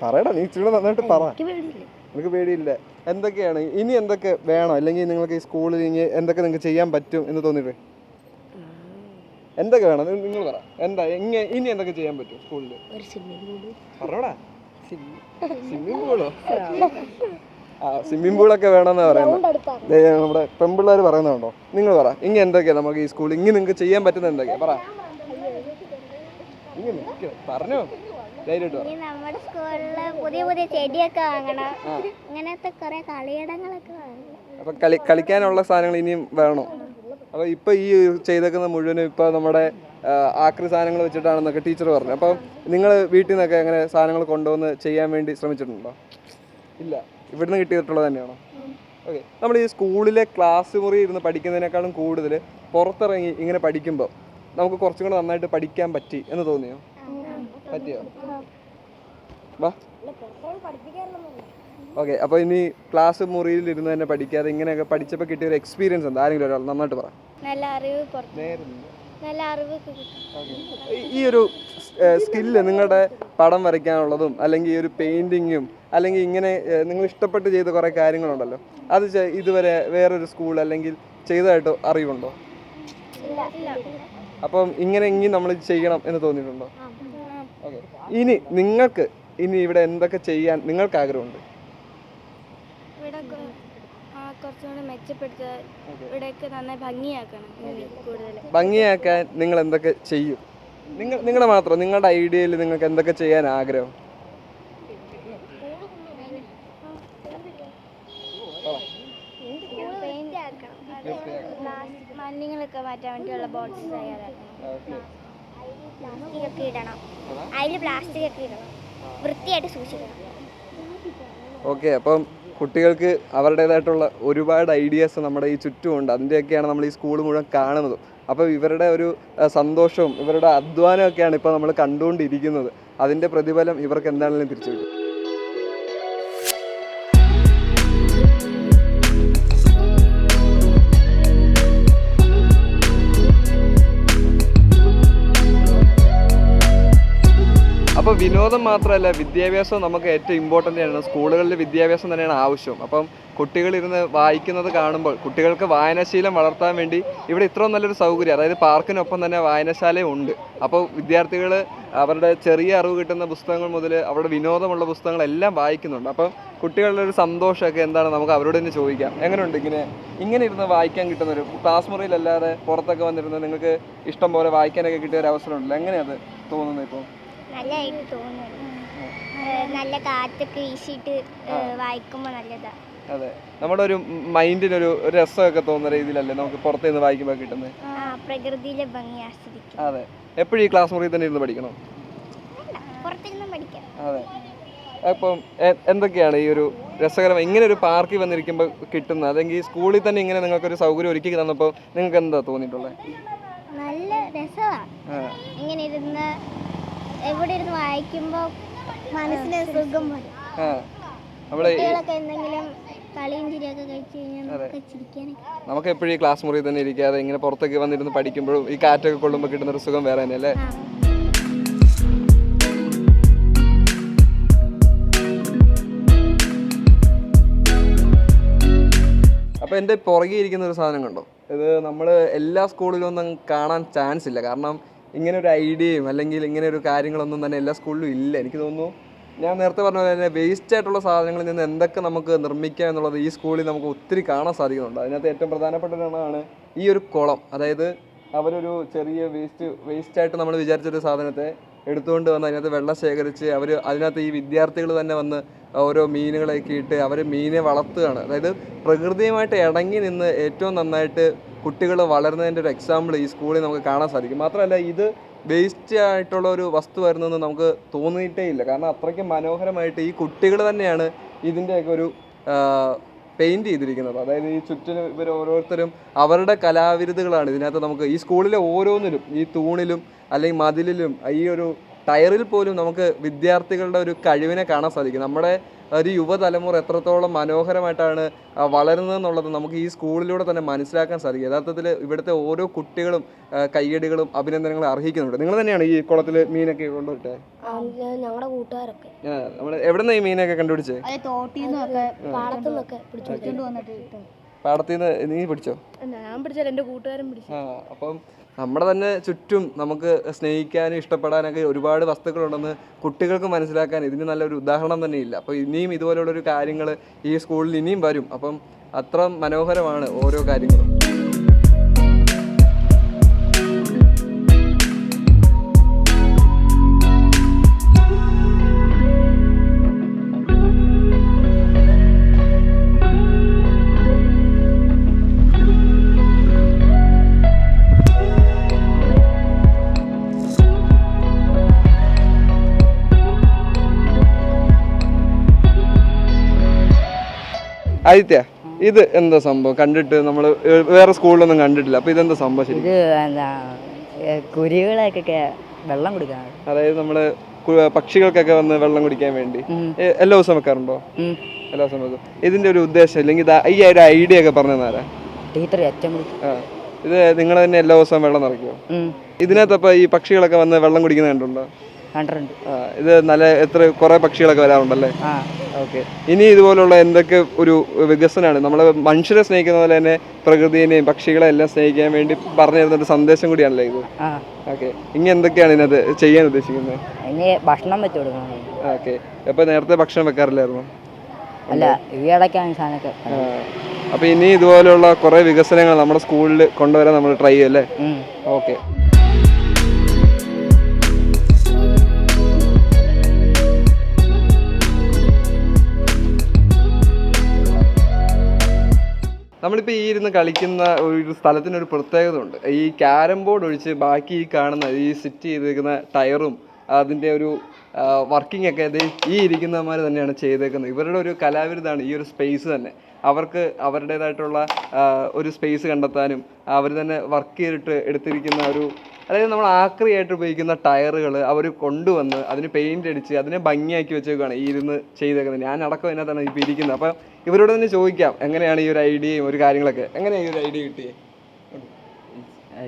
പറയടാ, നീ ഇച്ചിരി നന്നായിട്ട് പറ. നിങ്ങൾക്ക് പേടിയില്ല. എന്തൊക്കെയാണ് ഇനി എന്തൊക്കെ വേണം, അല്ലെങ്കിൽ നിങ്ങൾക്ക് ഈ സ്കൂളിൽ ഇനി എന്തൊക്കെ നിങ്ങൾക്ക് ചെയ്യാൻ പറ്റും എന്ന് തോന്നിയിട്ട് എന്തൊക്കെ വേണം നിങ്ങൾ പറ. ഇനി എന്തൊക്കെ ചെയ്യാൻ പറ്റും സ്കൂളിൽ? പറയടാ. സ്വിമ്മിംഗ് പൂളോ? സ്വിമ്മിംഗ് പൂളൊക്കെ വേണമെന്നാണ് പറയുന്നത്. നമ്മുടെ പെൺപിള്ളേർ പറയുന്നുണ്ടോ? നിങ്ങൾ പറ, ഇങ്ങനെ എന്തൊക്കെയാ നമുക്ക് ഈ സ്കൂളിൽ ഇങ്ങനെ നിങ്ങൾക്ക് ചെയ്യാൻ പറ്റുന്ന എന്തൊക്കെയാ പറ. പറഞ്ഞോ, ധൈര്യമായിട്ട് പറ. നമ്മുടെ സ്കൂളില് പുതിയ പുതിയ ചെടിയൊക്കെ വാങ്ങണം, അങ്ങനത്തെ കുറെ കളിയിടങ്ങളൊക്കെ വാങ്ങണം. അപ്പൊ കളിക്കാനുള്ള സാധനങ്ങൾ ഇനിയും വേണോ? അപ്പോൾ ഇപ്പോൾ ഈ ചെയ്തേക്കുന്ന മുഴുവനും ഇപ്പോൾ നമ്മുടെ ആക്രി സാധനങ്ങൾ വെച്ചിട്ടാണെന്നൊക്കെ ടീച്ചർ പറഞ്ഞു. അപ്പം നിങ്ങൾ വീട്ടിൽ നിന്നൊക്കെ അങ്ങനെ സാധനങ്ങൾ കൊണ്ടുവന്ന് ചെയ്യാൻ വേണ്ടി ശ്രമിച്ചിട്ടുണ്ടോ? ഇല്ല, ഇവിടുന്ന് കിട്ടിയിട്ടുള്ളത് തന്നെയാണോ? ഓക്കെ. നമ്മൾ ഈ സ്കൂളിലെ ക്ലാസ് മുറി ഇരുന്ന് പഠിക്കുന്നതിനേക്കാളും കൂടുതൽ പുറത്തിറങ്ങി ഇങ്ങനെ പഠിക്കുമ്പോൾ നമുക്ക് കുറച്ചും കൂടെ നന്നായിട്ട് പഠിക്കാൻ പറ്റി എന്ന് തോന്നിയോ? പറ്റിയോ? വാ. ഓക്കെ. അപ്പോൾ ഇനി ക്ലാസ് മുറിയിൽ ഇരുന്ന് തന്നെ പഠിക്കാതെ ഇങ്ങനെയൊക്കെ പഠിച്ചപ്പോൾ കിട്ടിയ ഒരു എക്സ്പീരിയൻസ് എന്താ? ആരെങ്കിലും ഒരാൾ നന്നായിട്ട് പറ. നല്ല അറിവ് ഈ ഒരു സ്കില്ല് നിങ്ങളുടെ പടം വരയ്ക്കാനുള്ളതും അല്ലെങ്കിൽ ഈ ഒരു പെയിൻറ്റിങ്ങും അല്ലെങ്കിൽ ഇങ്ങനെ നിങ്ങൾ ഇഷ്ടപ്പെട്ട് ചെയ്ത കുറേ കാര്യങ്ങളുണ്ടല്ലോ, അത് ഇതുവരെ വേറൊരു സ്കൂൾ അല്ലെങ്കിൽ ചെയ്തതായിട്ട് അറിവുണ്ടോ? അപ്പം ഇങ്ങനെ നമ്മൾ ചെയ്യണം എന്ന് തോന്നിയിട്ടുണ്ടോ? ഓക്കെ. ഇനി നിങ്ങൾക്ക് ഇവിടെ എന്തൊക്കെ ചെയ്യാൻ നിങ്ങൾക്ക് ആഗ്രഹമുണ്ട്? കുറച്ചുകൂടി മെച്ചപ്പെടുത്തുക, ഇവിടെയൊക്കെ നന്നായി ഭംഗിയാക്കാൻ നിങ്ങൾ എന്തൊക്കെ ചെയ്യും? നിങ്ങളുടെ മാത്രം നിങ്ങളുടെ ഐഡിയയിൽ നിങ്ങൾക്ക് എന്തൊക്കെ ചെയ്യാൻ ആഗ്രഹം? മാലിന്യങ്ങളൊക്കെ മാറ്റാൻ വേണ്ടിയുള്ള ബോട്ട്സ് തയ്യാറാക്കണം, പ്ലാസ്റ്റിക് ഒക്കെ ഇടണം, അതിൽ പ്ലാസ്റ്റിക് ഒക്കെ ഇടണം, വൃത്തിയായിട്ട് സൂക്ഷിക്കണം. ഓക്കെ. അപ്പം കുട്ടികൾക്ക് അവരുടേതായിട്ടുള്ള ഒരുപാട് ഐഡിയാസ് നമ്മുടെ ഈ ചുറ്റുമുണ്ട്. അതിൻ്റെയൊക്കെയാണ് നമ്മൾ ഈ സ്കൂൾ മുഴുവൻ കാണുന്നത്. അപ്പോൾ ഇവരുടെ ഒരു സന്തോഷവും ഇവരുടെ അധ്വാനമൊക്കെയാണ് ഇപ്പോൾ നമ്മൾ കണ്ടുകൊണ്ടിരിക്കുന്നത്. അതിൻ്റെ പ്രതിഫലം ഇവർക്ക് എന്താണെങ്കിലും തിരിച്ചു കിട്ടും. വിനോദം മാത്രമല്ല, വിദ്യാഭ്യാസം നമുക്ക് ഏറ്റവും ഇമ്പോർട്ടൻ്റ് ആണ്. സ്കൂളുകളിൽ വിദ്യാഭ്യാസം തന്നെയാണ് ആവശ്യം. അപ്പം കുട്ടികളിരുന്ന് വായിക്കുന്നത് കാണുമ്പോൾ കുട്ടികൾക്ക് വായനാശീലം വളർത്താൻ വേണ്ടി ഇവിടെ ഇത്രയും നല്ലൊരു സൗകര്യം, അതായത് പാർക്കിനൊപ്പം തന്നെ വായനശാലയും ഉണ്ട്. അപ്പോൾ വിദ്യാർത്ഥികൾ അവരുടെ ചെറിയ അറിവ് കിട്ടുന്ന പുസ്തകങ്ങൾ മുതൽ അവരുടെ വിനോദമുള്ള പുസ്തകങ്ങളെല്ലാം വായിക്കുന്നുണ്ട്. അപ്പം കുട്ടികളുടെ ഒരു സന്തോഷമൊക്കെ എന്താണ് നമുക്ക് അവരോട് തന്നെ ചോദിക്കാം. എങ്ങനെയുണ്ട് ഇങ്ങനെ ഇരുന്ന് വായിക്കാൻ കിട്ടുന്നൊരു ക്ലാസ് മുറിയിലല്ലാതെ പുറത്തൊക്കെ വന്നിരുന്ന് നിങ്ങൾക്ക് ഇഷ്ടം പോലെ വായിക്കാനൊക്കെ കിട്ടിയ ഒരു അവസരം ഉണ്ടല്ലോ, എങ്ങനെയത് തോന്നുന്നത്? ഇപ്പോൾ നല്ലതായിട്ട് തോന്നുന്നു. നല്ല കാറ്റൊക്കെ വീശിയിട്ട് വായിക്കുമ്പോൾ നല്ലതാണ്. അതെ, നമ്മുടെ ഒരു മൈൻഡിനൊരു രസമൊക്കെ തോന്നുന്ന രീതിയിലല്ലേ നമുക്ക് പുറത്ത് നിന്ന് വായിക്കുമ്പോൾ കിട്ടുന്നത്? പ്രകൃതിയിലെ ഭംഗി ആസ്വദിക്കും. അതെ, എപ്പോഴും ഈ ക്ലാസ് മുറിയിൽ തന്നെ ഇരുന്ന് പഠിക്കണം? പുറത്തിരുന്ന് പഠിക്കാം. അതെ. അപ്പം എന്തൊക്കെയാണ് ഈ ഒരു രസകരം ഇങ്ങനെ ഒരു പാർക്കിൽ വന്നിരിക്കുമ്പോൾ കിട്ടുന്നത്? അല്ലെങ്കിൽ സ്കൂളിൽ തന്നെ ഇങ്ങനെ നിങ്ങൾക്കൊരു സൗകര്യം ഒരുക്കി തന്നപ്പോൾ നിങ്ങൾക്ക് എന്താ തോന്നിയിട്ടുള്ളത്? നല്ല രസമാണ്. ഇങ്ങനെ ഇരുന്ന് എവിടെ ഇരുന്ന് വായിക്കുമ്പോൾ മനസ്സിന് സുഖം വരും. കുട്ടികളൊക്കെ എന്തെങ്കിലും കളിയും ചിരിയൊക്കെ കഴിച്ചു കഴിഞ്ഞാൽ ചിരിക്കാനൊക്കെ. നമുക്ക് എപ്പോഴും ഈ ക്ലാസ് മുറിയിൽ തന്നെ ഇരിക്കാതെ ഇങ്ങനെ പുറത്തേക്ക് വന്നിരുന്ന് പഠിക്കുമ്പോഴും ഈ കാറ്റൊക്കെ കൊള്ളുമ്പോൾ കിട്ടുന്ന ഒരു സുഖം വേറെ തന്നെ അല്ലേ? അപ്പോൾ എൻ്റെ പുറകെ ഇരിക്കുന്ന ഒരു സാധനം കണ്ടോ? ഇത് നമ്മൾ എല്ലാ സ്കൂളിലും ഒന്നും കാണാൻ ചാൻസ് ഇല്ല. കാരണം ഇങ്ങനെ ഒരു ഐഡിയയും അല്ലെങ്കിൽ ഇങ്ങനെ ഒരു കാര്യങ്ങളൊന്നും തന്നെ എല്ലാ സ്കൂളിലും ഇല്ല. എനിക്ക് തോന്നുന്നു ഞാൻ നേരത്തെ പറഞ്ഞ പോലെ തന്നെ വേസ്റ്റ് ആയിട്ടുള്ള സാധനങ്ങളിൽ നിന്ന് എന്തൊക്കെ നമുക്ക് നിർമ്മിക്കാം എന്നുള്ളത് ഈ സ്കൂളിൽ നമുക്ക് ഒത്തിരി കാണാൻ സാധിക്കുന്നുണ്ട്. അതിനകത്ത് ഏറ്റവും പ്രധാനപ്പെട്ട ഒന്നാണ് ഈ ഒരു കുളം. അതായത് അവരൊരു ചെറിയ വേസ്റ്റായിട്ട് നമ്മൾ വിചാരിച്ചൊരു സാധനത്തെ എടുത്തുകൊണ്ട് വന്ന് അതിനകത്ത് വെള്ളം ശേഖരിച്ച് അവർ അതിനകത്ത് ഈ വിദ്യാർത്ഥികൾ തന്നെ വന്ന് ഓരോ മീനുകളൊക്കെ ഇട്ട് അവർ മീനെ വളർത്തുകയാണ്. അതായത് പ്രകൃതിയുമായിട്ട് ഇണങ്ങി നിന്ന് ഏറ്റവും നന്നായിട്ട് കുട്ടികൾ വളരുന്നതിൻ്റെ ഒരു എക്സാമ്പിൾ ഈ സ്കൂളിൽ നമുക്ക് കാണാൻ സാധിക്കും. മാത്രമല്ല ഇത് വേസ്റ്റ് ആയിട്ടുള്ള ഒരു വസ്തു വരുന്നതെന്ന് നമുക്ക് തോന്നിയിട്ടേ ഇല്ല. കാരണം അത്രയ്ക്ക് മനോഹരമായിട്ട് ഈ കുട്ടികൾ തന്നെയാണ് ഇതിൻ്റെയൊക്കെ ഒരു പെയിൻറ്റ് ചെയ്തിരിക്കുന്നത്. അതായത് ഈ ചുറ്റിനും ഇവർ ഓരോരുത്തരും അവരുടെ കലാവിരുതുകളാണ് ഇതിനകത്ത് നമുക്ക് ഈ സ്കൂളിലെ ഓരോന്നിലും ഈ തൂണിലും അല്ലെങ്കിൽ മതിലിലും ഈ ഒരു ടയറിൽ പോലും നമുക്ക് വിദ്യാർത്ഥികളുടെ ഒരു കഴിവിനെ കാണാൻ സാധിക്കും. നമ്മുടെ ഒരു യുവതലമുറ എത്രത്തോളം മനോഹരമായിട്ടാണ് വളരുന്നതെന്നുള്ളത് നമുക്ക് ഈ സ്കൂളിലൂടെ തന്നെ മനസ്സിലാക്കാൻ സാധിക്കും. യഥാർത്ഥത്തിൽ ഇവിടുത്തെ ഓരോ കുട്ടികളും കയ്യടികളും അഭിനന്ദനങ്ങളും അർഹിക്കുന്നുണ്ട്. നിങ്ങൾ തന്നെയാണ് ഈ കുളത്തിൽ മീനൊക്കെ കൊണ്ടുപോയിട്ട്? ഞങ്ങളുടെ കൂട്ടുകാരൊക്കെ. നമ്മൾ എവിടെ നിന്ന് ഈ മീനൊക്കെ കണ്ടുപിടിച്ചേ? പാടത്തിൽ നിന്ന് നീ പിടിച്ചോ? ഞാൻ പിടിച്ചാൽ എൻ്റെ കൂട്ടുകാരൻ പിടിച്ചു. അപ്പം നമ്മുടെ തന്നെ ചുറ്റും നമുക്ക് സ്നേഹിക്കാനും ഇഷ്ടപ്പെടാനൊക്കെ ഒരുപാട് വസ്തുക്കളുണ്ടെന്ന് കുട്ടികൾക്ക് മനസ്സിലാക്കാൻ ഇതിന് നല്ലൊരു ഉദാഹരണം തന്നെ ഇല്ല. അപ്പോൾ ഇനിയും ഇതുപോലുള്ളൊരു കാര്യങ്ങൾ ഈ സ്കൂളിൽ ഇനിയും വരും. അപ്പം അത്ര മനോഹരമാണ് ഓരോ കാര്യങ്ങളും. ആദിത്യ, ഇത് എന്താ സംഭവം? കണ്ടിട്ട് നമ്മൾ വേറെ സ്കൂളിലൊന്നും കണ്ടിട്ടില്ല. അപ്പൊ ഇതെന്താ സംഭവം? ശരി, ഇത് എന്താ കുരുവികളൊക്കെ വെള്ളം കുടിക്കാൻ, അതായത് നമ്മള് പക്ഷികൾക്കൊക്കെ വന്ന് വെള്ളം കുടിക്കാൻ വേണ്ടി എല്ലാ ദിവസവും വെക്കാറുണ്ടോ? എല്ലാ ദിവസവും വെക്കും. ഇതിന്റെ ഒരു ഉദ്ദേശം അല്ലെങ്കിൽ ഈ ഒരു ഐഡിയ ഒക്കെ പറഞ്ഞു തന്നാരാ? ടീച്ചർ. ഇത് നിങ്ങൾ തന്നെ എല്ലാ ദിവസവും വെള്ളം നിറയ്ക്കുമോ? ഇതിനകത്ത് അപ്പൊ ഈ പക്ഷികളൊക്കെ വന്ന് വെള്ളം കുടിക്കുന്നത് കണ്ടുണ്ടോ? ഇത് നല്ല കുറെ പക്ഷികളൊക്കെ വരാറുണ്ടല്ലേ? ഓക്കെ. ഇനി ഇതുപോലുള്ള എന്തൊക്കെ ഒരു വികസനമാണ് നമ്മൾ മനുഷ്യരെ സ്നേഹിക്കുന്ന പോലെ തന്നെ പ്രകൃതിയെയും പക്ഷികളെ എല്ലാം സ്നേഹിക്കാൻ വേണ്ടി പറഞ്ഞു തരുന്ന ഒരു സന്ദേശം കൂടിയാണല്ലേ ഇത്? ഓക്കെ. ഇനി എന്തൊക്കെയാണ് ഇതിനകത്ത് ചെയ്യാൻ ഉദ്ദേശിക്കുന്നത്? ഭക്ഷണം വെച്ച് കൊടുക്കണം. ഓക്കെ. അപ്പൊ നേരത്തെ ഭക്ഷണം വെക്കാറില്ലായിരുന്നു? അല്ല, ഈയിടയ്ക്കാണ്. അപ്പൊ ഇനി ഇതുപോലെയുള്ള കുറെ വികസനങ്ങൾ നമ്മുടെ സ്കൂളിൽ കൊണ്ടുവരാൻ നമ്മൾ ട്രൈ ചെയ്യും അല്ലേ? ഓക്കെ. നമ്മളിപ്പോൾ ഈ ഇരുന്ന് കളിക്കുന്ന ഒരു സ്ഥലത്തിനൊരു പ്രത്യേകത ഉണ്ട്. ഈ ക്യാരം ബോർഡ് ഒഴിച്ച് ബാക്കി ഈ കാണുന്ന ഈ സെറ്റ് ചെയ്തേക്കുന്ന ടയറും അതിൻ്റെ ഒരു വർക്കിംഗ് ഒക്കെ ഈ ഇരിക്കുന്നവന്മാർ തന്നെയാണ് ചെയ്തേക്കുന്നത്. ഇവരുടെ ഒരു കലാവിരുതാണ് ഈ ഒരു സ്പേസ് തന്നെ. അവർക്ക് അവരുടേതായിട്ടുള്ള ഒരു സ്പേസ് കണ്ടെത്താനും അവർ തന്നെ വർക്ക് ചെയ്തിട്ട് എടുത്തിരിക്കുന്ന ഒരു, അതായത് നമ്മൾ ആക്രിയായിട്ട് ഉപയോഗിക്കുന്ന ടയറുകൾ അവർ കൊണ്ടുവന്ന് അതിന് പെയിൻ്റ് അടിച്ച് അതിനെ ഭംഗിയാക്കി വെച്ചേക്കാണ് ഈ ഇരുന്ന് ചെയ്തേക്കുന്നത്. ഞാൻ അടക്കം ഇതിനകത്താണ് ഇപ്പോൾ ഇരിക്കുന്നത്. അപ്പം ഇവരോട് തന്നെ ചോദിക്കാം എങ്ങനെയാണ് ഈ ഒരു ഐഡിയയും ഒരു കാര്യങ്ങളൊക്കെ. എങ്ങനെയാണ് ഈ ഒരു ഐഡിയ കിട്ടിയത്?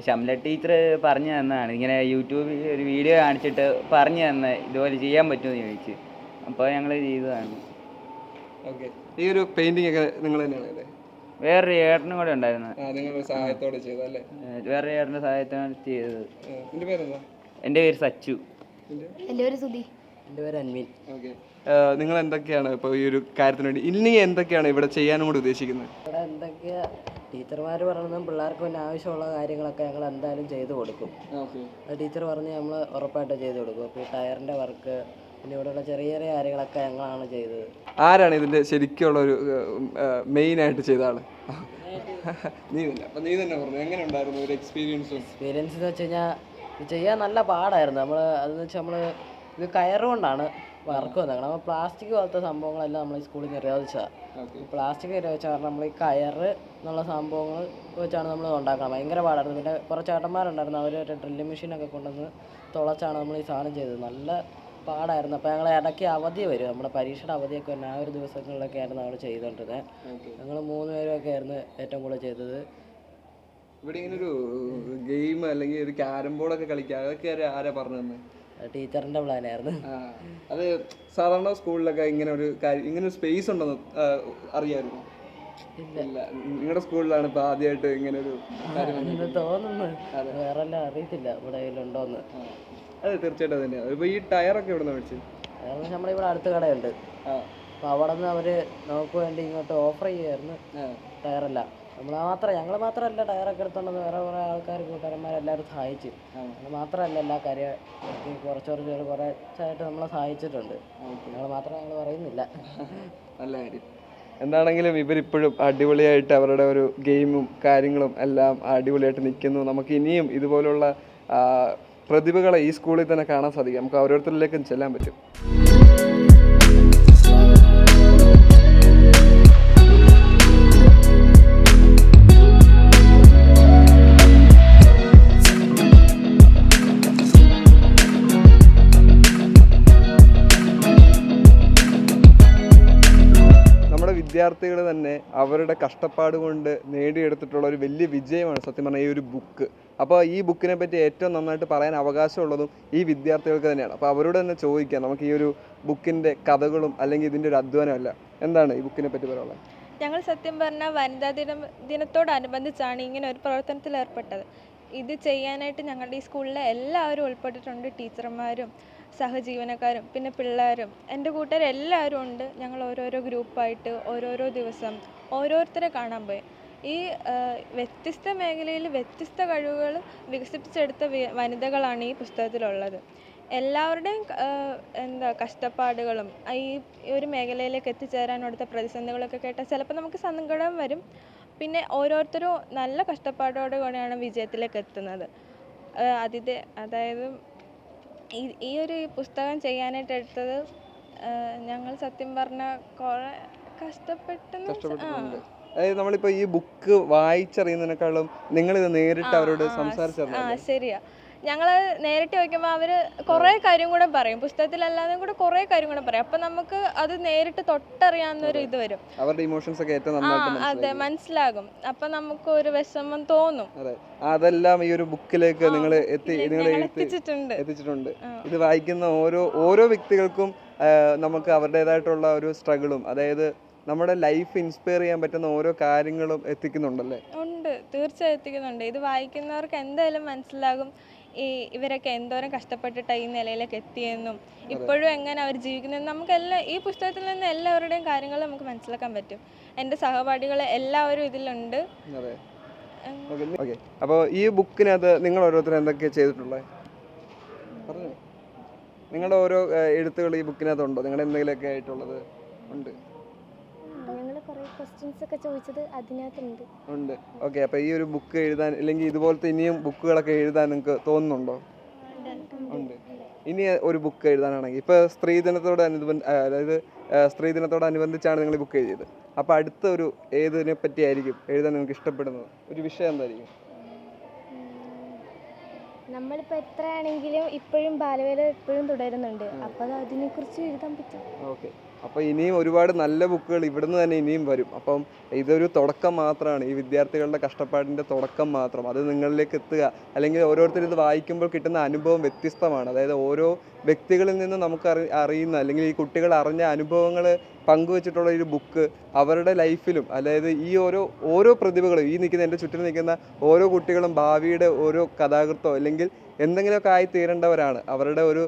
ഷംല ടീച്ചർ പറഞ്ഞു തന്നതാണ്, ഇങ്ങനെ യൂട്യൂബിൽ ഒരു വീഡിയോ കാണിച്ചിട്ട് പറഞ്ഞു തന്ന ഇതുപോലെ ചെയ്യാൻ പറ്റുമെന്ന് ചോദിച്ചു. അപ്പോൾ ഞങ്ങൾ ചെയ്തതാണ്. ഓക്കെ, ഈ ഒരു പെയിന്റിംഗ് ഒക്കെ നിങ്ങൾ തന്നെയാണ് അല്ലേ? വേറൊരു ഏട്ടനും കൂടെ ഉണ്ടായിരുന്നു. നിങ്ങളുടെ സഹായത്തോടെ ചെയ്തല്ലേ? വേറൊരു ഏട്ടൻ്റെ സഹായത്താണ് ചെയ്തത്. എൻ്റെ പേരെന്താ? എൻ്റെ പേര് സച്ചു. എൻ്റെ പേര് സുധി. എൻ്റെ പേര് അൻവിൻ. ഓക്കെ, നിങ്ങൾ എന്തൊക്കെയാണ് ഇപ്പോൾ ഈ ഒരു കാര്യത്തിന് വേണ്ടി ഇനി എന്തൊക്കെയാണ് ഇവിടെ ചെയ്യാനും കൂടി ഉദ്ദേശിക്കുന്നത്? ഇവിടെ എന്തൊക്കെയാ ടീച്ചർമാർ പറയുന്നതും പിള്ളേർക്ക് പിന്നെ ആവശ്യമുള്ള കാര്യങ്ങളൊക്കെ ഞങ്ങൾ എന്തായാലും ചെയ്തു കൊടുക്കും. അത് ടീച്ചർ പറഞ്ഞ് നമ്മൾ ഉറപ്പായിട്ട് ചെയ്തു കൊടുക്കും. അപ്പോൾ ഈ ടയറിൻ്റെ വർക്ക് പിന്നെ ഇവിടെയുള്ള ചെറിയ ചെറിയ കാര്യങ്ങളൊക്കെ ഞങ്ങളാണ് ചെയ്തത്. ആരാണ് ഇതിൻ്റെ ശരിക്കുള്ള ഒരു മെയിനായിട്ട് ചെയ്ത ആള്? നീ തന്നെ. അപ്പം നീ തന്നെ പറഞ്ഞു, എങ്ങനെ ഉണ്ടായിരുന്നു ഒരു എക്സ്പീരിയൻസ് എന്ന് വെച്ച് കഴിഞ്ഞാൽ ഇത് ചെയ്യാൻ നല്ല പാടായിരുന്നു. അതെന്ന് വെച്ചാൽ നമ്മൾ ഇത് കയറുകൊണ്ടാണ് വർക്ക് വന്നേക്കണം. നമ്മൾ പ്ലാസ്റ്റിക് പോലത്തെ സംഭവങ്ങളെല്ലാം നമ്മൾ ഈ സ്കൂളിൽ നിരോധിച്ചതാണ്. പ്ലാസ്റ്റിക് നിരോധിച്ച കാരണം നമ്മൾ ഈ കയറ് എന്നുള്ള സംഭവങ്ങൾ വെച്ചാണ് നമ്മൾ ഉണ്ടാക്കണം. ഭയങ്കര പാടായിരുന്നു. പിന്നെ കുറച്ച് ചേട്ടന്മാരുണ്ടായിരുന്നു, അവർ ഒരു ഡ്രില്ലിംഗ് മെഷീനൊക്കെ കൊണ്ടുവന്ന് തുളച്ചാണ് നമ്മൾ ഈ സാധനം ചെയ്തത്. നല്ല പാടായിരുന്നു. അപ്പോൾ ഞങ്ങൾ ഇടയ്ക്ക് അവധി വരും, നമ്മുടെ പരീക്ഷയുടെ അവധിയൊക്കെ വരും. ആ ഒരു ദിവസങ്ങളിലൊക്കെ ആയിരുന്നു നമ്മൾ ചെയ്തുകൊണ്ടിരുന്നത്. ഞങ്ങൾ 3 പേരൊക്കെ ആയിരുന്നു ഏറ്റവും കൂടുതൽ ചെയ്തത്. ഇവിടെ ഇങ്ങനെ ഒരു ഗെയിം അല്ലെങ്കിൽ ഒരു ക്യാരം ബോർഡൊക്കെ കളിക്കുക, അതൊക്കെ ആരാ പറഞ്ഞു തന്നെ? ടീച്ചറിൻ്റെ പ്ലാനായിരുന്നു. അത് സാധാരണ സ്കൂളിലൊക്കെ ഇങ്ങനെ ഒരു സ്പേസ് ഉണ്ടെന്ന് അറിയാമായിരുന്നു? ഇല്ല, നിങ്ങളുടെ സ്കൂളിലാണ് ഇപ്പൊ ആദ്യമായിട്ട് ഇങ്ങനെ ഒരു കാര്യം തോന്നുന്നു. വേറെ എല്ലാം അറിയത്തില്ല ഇവിടെ ഉണ്ടോന്ന്. അത് തീർച്ചയായിട്ടും തന്നെയാണ്. ഇപ്പൊ ഈ ടയറൊക്കെ ഇവിടെ നിന്ന് മേടിച്ചു? നമ്മളിവിടെ അടുത്ത കടയുണ്ട്, അപ്പോൾ അവിടെ നിന്ന് അവർ നമുക്ക് വേണ്ടി ഇങ്ങോട്ട് ഓഫർ ചെയ്യുമായിരുന്നു ടയറെല്ലാം. ഞങ്ങൾ മാത്രമല്ല ടയറൊക്കെ എടുത്തോണ്ടെന്ന് വേറെ കുറേ ആൾക്കാർ കൂട്ടുകാരന്മാരെല്ലാവരും സഹായിച്ചു. ഞങ്ങൾ മാത്രമല്ല എല്ലാ കാര്യം കുറച്ചായിട്ട് നമ്മളെ സഹായിച്ചിട്ടുണ്ട്. ഞങ്ങൾ മാത്രം ഞങ്ങൾ പറയുന്നില്ല. നല്ല കാര്യം. എന്താണെങ്കിലും ഇവരിപ്പോഴും അടിപൊളിയായിട്ട് അവരുടെ ഒരു ഗെയിമും കാര്യങ്ങളും എല്ലാം അടിപൊളിയായിട്ട് നിൽക്കുന്നു. നമുക്ക് ഇനിയും ഇതുപോലുള്ള പ്രതിഭകളെ ഈ സ്കൂളിൽ തന്നെ കാണാൻ സാധിക്കും. നമുക്ക് ഓരോരുത്തരിലേക്കും ചെല്ലാൻ പറ്റും. വിദ്യാർത്ഥികൾ തന്നെ അവരുടെ കഷ്ടപ്പാട് കൊണ്ട് നേടിയെടുത്തിട്ടുള്ള ഒരു വലിയ വിജയമാണ് സത്യം പറഞ്ഞാൽ ഈ ഒരു ബുക്ക്. അപ്പോൾ ഈ ബുക്കിനെ പറ്റി ഏറ്റവും നന്നായിട്ട് പറയാൻ അവകാശമുള്ളതും ഈ വിദ്യാർത്ഥികൾക്ക് തന്നെയാണ്. അപ്പോൾ അവരോട് തന്നെ ചോദിക്കാം, നമുക്ക് ഈ ഒരു ബുക്കിൻ്റെ കഥകളും അല്ലെങ്കിൽ ഇതിൻ്റെ ഒരു അധ്വാനമല്ല, എന്താണ് ഈ ബുക്കിനെ പറ്റി പറയാനുള്ളത്? ഞങ്ങൾ സത്യം പറഞ്ഞാൽ വനിതാ ദിനത്തോടനുബന്ധിച്ചാണ് ഇങ്ങനെ ഒരു പ്രവർത്തനത്തിൽ ഏർപ്പെട്ടത്. ഇത് ചെയ്യാനായിട്ട് ഞങ്ങളുടെ ഈ സ്കൂളിലെ എല്ലാവരും ഉൾപ്പെട്ടിട്ടുണ്ട്. ടീച്ചർമാരും സഹജീവനക്കാരും പിന്നെ പിള്ളേരും എൻ്റെ കൂട്ടുകാരെല്ലാവരും ഉണ്ട്. ഞങ്ങൾ ഓരോരോ ഗ്രൂപ്പായിട്ട് ഓരോരോ ദിവസം ഓരോരുത്തരെ കാണാൻ പോയി. ഈ വ്യത്യസ്ത മേഖലയിൽ വ്യത്യസ്ത കഴിവുകൾ വികസിപ്പിച്ചെടുത്ത വനിതകളാണ് ഈ പുസ്തകത്തിലുള്ളത്. എല്ലാവരുടെയും കഷ്ടപ്പാടുകളും ഈ ഒരു മേഖലയിലേക്ക് എത്തിച്ചേരാനെടുത്ത പ്രതിസന്ധികളൊക്കെ കേട്ടാൽ ചിലപ്പോൾ നമുക്ക് സങ്കടം വരും. പിന്നെ ഓരോരുത്തരും നല്ല കഷ്ടപ്പാടോടുകൂടിയാണ് വിജയത്തിലേക്ക് എത്തുന്നത്. അതായത് ഈ ഒരു പുസ്തകം ചെയ്യാനായിട്ട് എടുത്തത് ഞങ്ങൾ സത്യം പറഞ്ഞാൽ കുറേ കഷ്ടപ്പെട്ടു. അതായത് നമ്മളിപ്പോൾ ഈ ബുക്ക് വായിച്ചറിയുന്നതിനേക്കാളും നിങ്ങളിത് നേരിട്ട് അവരോട് സംസാരിച്ചറിഞ്ഞു. ശരിയാ, ഞങ്ങൾ നേരിട്ട് ചോദിക്കുമ്പോൾ അവർ കുറേ കാര്യം കൂടെ പറയും, പുസ്തകത്തിലല്ലാതെ കൂടെ കുറേ കാര്യം കൂടെ പറയും. അപ്പം നമുക്ക് അത് നേരിട്ട് തൊട്ടറിയാവുന്നൊരു ഇത് വരും, അവരുടെ ഇമോഷൻസ് ഒക്കെ ഏറ്റവും നന്നായിട്ട് അതെ മനസ്സിലാകും. അപ്പം നമുക്ക് ഒരു വിഷമം തോന്നും. അതെല്ലാം ഈ ഒരു ബുക്കിലേക്ക് നിങ്ങൾ എത്തിച്ചിട്ടുണ്ട്. ഇത് വായിക്കുന്ന ഓരോ വ്യക്തികൾക്കും നമുക്ക് അവരുടേതായിട്ടുള്ള ഒരു സ്ട്രഗിളും, അതായത് നമ്മുടെ ലൈഫ് ഇൻസ്പയർ ചെയ്യാൻ പറ്റുന്ന ഓരോ കാര്യങ്ങളും എത്തിക്കുന്നുണ്ടല്ലേ? ഉണ്ട്, തീർച്ചയായും എത്തിക്കുന്നുണ്ട്. ഇത് വായിക്കുന്നവർക്ക് എന്തായാലും മനസ്സിലാകും ഇവരൊക്കെ എന്തോരം കഷ്ടപ്പെട്ടിട്ടാണ് ഈ നിലയിലേക്ക് എത്തിയെന്നും ഇപ്പോഴും എങ്ങനെ അവർ ജീവിക്കുന്നതെന്നും നമുക്കെല്ലാം ഈ പുസ്തകത്തിൽ നിന്ന് എല്ലാവരുടെയും കാര്യങ്ങൾ നമുക്ക് മനസ്സിലാക്കാൻ പറ്റും. എൻ്റെ സഹപാഠികൾ എല്ലാവരും ഇതിലുണ്ട്. അപ്പോൾ ഈ ബുക്കിനകത്ത് നിങ്ങൾ ഓരോരുത്തരും എന്തൊക്കെയാണ് ചെയ്തിട്ടുള്ളത്? പറഞ്ഞു, നിങ്ങളുടെ ഓരോ എഴുത്തുകൾ ഈ ബുക്കിനകത്തുണ്ടോ? നിങ്ങളുടെ എന്തെങ്കിലുമൊക്കെ ആയിട്ടുള്ളത് ഉണ്ട്? ഉണ്ട്. ഓക്കെ, അപ്പോൾ ഈ ഒരു ബുക്ക് എഴുതാൻ അല്ലെങ്കിൽ ഇതുപോലത്തെ ഇനിയും ബുക്കുകളൊക്കെ എഴുതാൻ നിങ്ങൾക്ക് തോന്നുന്നുണ്ടോ? ഉണ്ട്. ഇനി ഒരു ബുക്ക് എഴുതാനാണെങ്കിൽ ഇപ്പോൾ സ്ത്രീദിനത്തോടനുബന്ധിച്ചാണ് നിങ്ങൾ ഈ ബുക്ക് എഴുതിയത്. അപ്പോൾ അടുത്ത ഒരു ഏതിനെ പറ്റിയായിരിക്കും എഴുതാൻ നിങ്ങൾക്ക് ഇഷ്ടപ്പെടുന്നത്? ഒരു വിഷയം എന്തായിരിക്കും? നമ്മളിപ്പോൾ എത്രയാണെങ്കിലും ഇപ്പോഴും ബാലവേല എപ്പോഴും തുടരുന്നുണ്ട്. അപ്പോൾ അതിനെക്കുറിച്ച് എഴുതാൻ പറ്റും. ഓക്കെ, അപ്പോൾ ഇനിയും ഒരുപാട് നല്ല ബുക്കുകൾ ഇവിടുന്ന് തന്നെ ഇനിയും വരും. അപ്പം ഇതൊരു തുടക്കം മാത്രമാണ്, ഈ വിദ്യാർത്ഥികളുടെ കഷ്ടപ്പാടിൻ്റെ തുടക്കം മാത്രം. അത് നിങ്ങളിലേക്ക് എത്തുക, അല്ലെങ്കിൽ ഓരോരുത്തർ ഇത് വായിക്കുമ്പോൾ കിട്ടുന്ന അനുഭവം വ്യത്യസ്തമാണ്. അതായത് ഓരോ വ്യക്തികളിൽ നിന്ന് നമുക്ക് അറിയുന്ന, അല്ലെങ്കിൽ ഈ കുട്ടികൾ അറിഞ്ഞ അനുഭവങ്ങൾ പങ്കുവച്ചിട്ടുള്ള ഒരു ബുക്ക് അവരുടെ ലൈഫിലും, അതായത് ഈ ഓരോ പ്രതിഭകളും, ഈ എൻ്റെ ചുറ്റിനും നിൽക്കുന്ന ഓരോ കുട്ടികളും ഭാവിയുടെ ഓരോ കഥാകൃത്തോ അല്ലെങ്കിൽ എന്തെങ്കിലുമൊക്കെ ആയി തീരേണ്ടവരാണ്. അവരുടെ ഒരു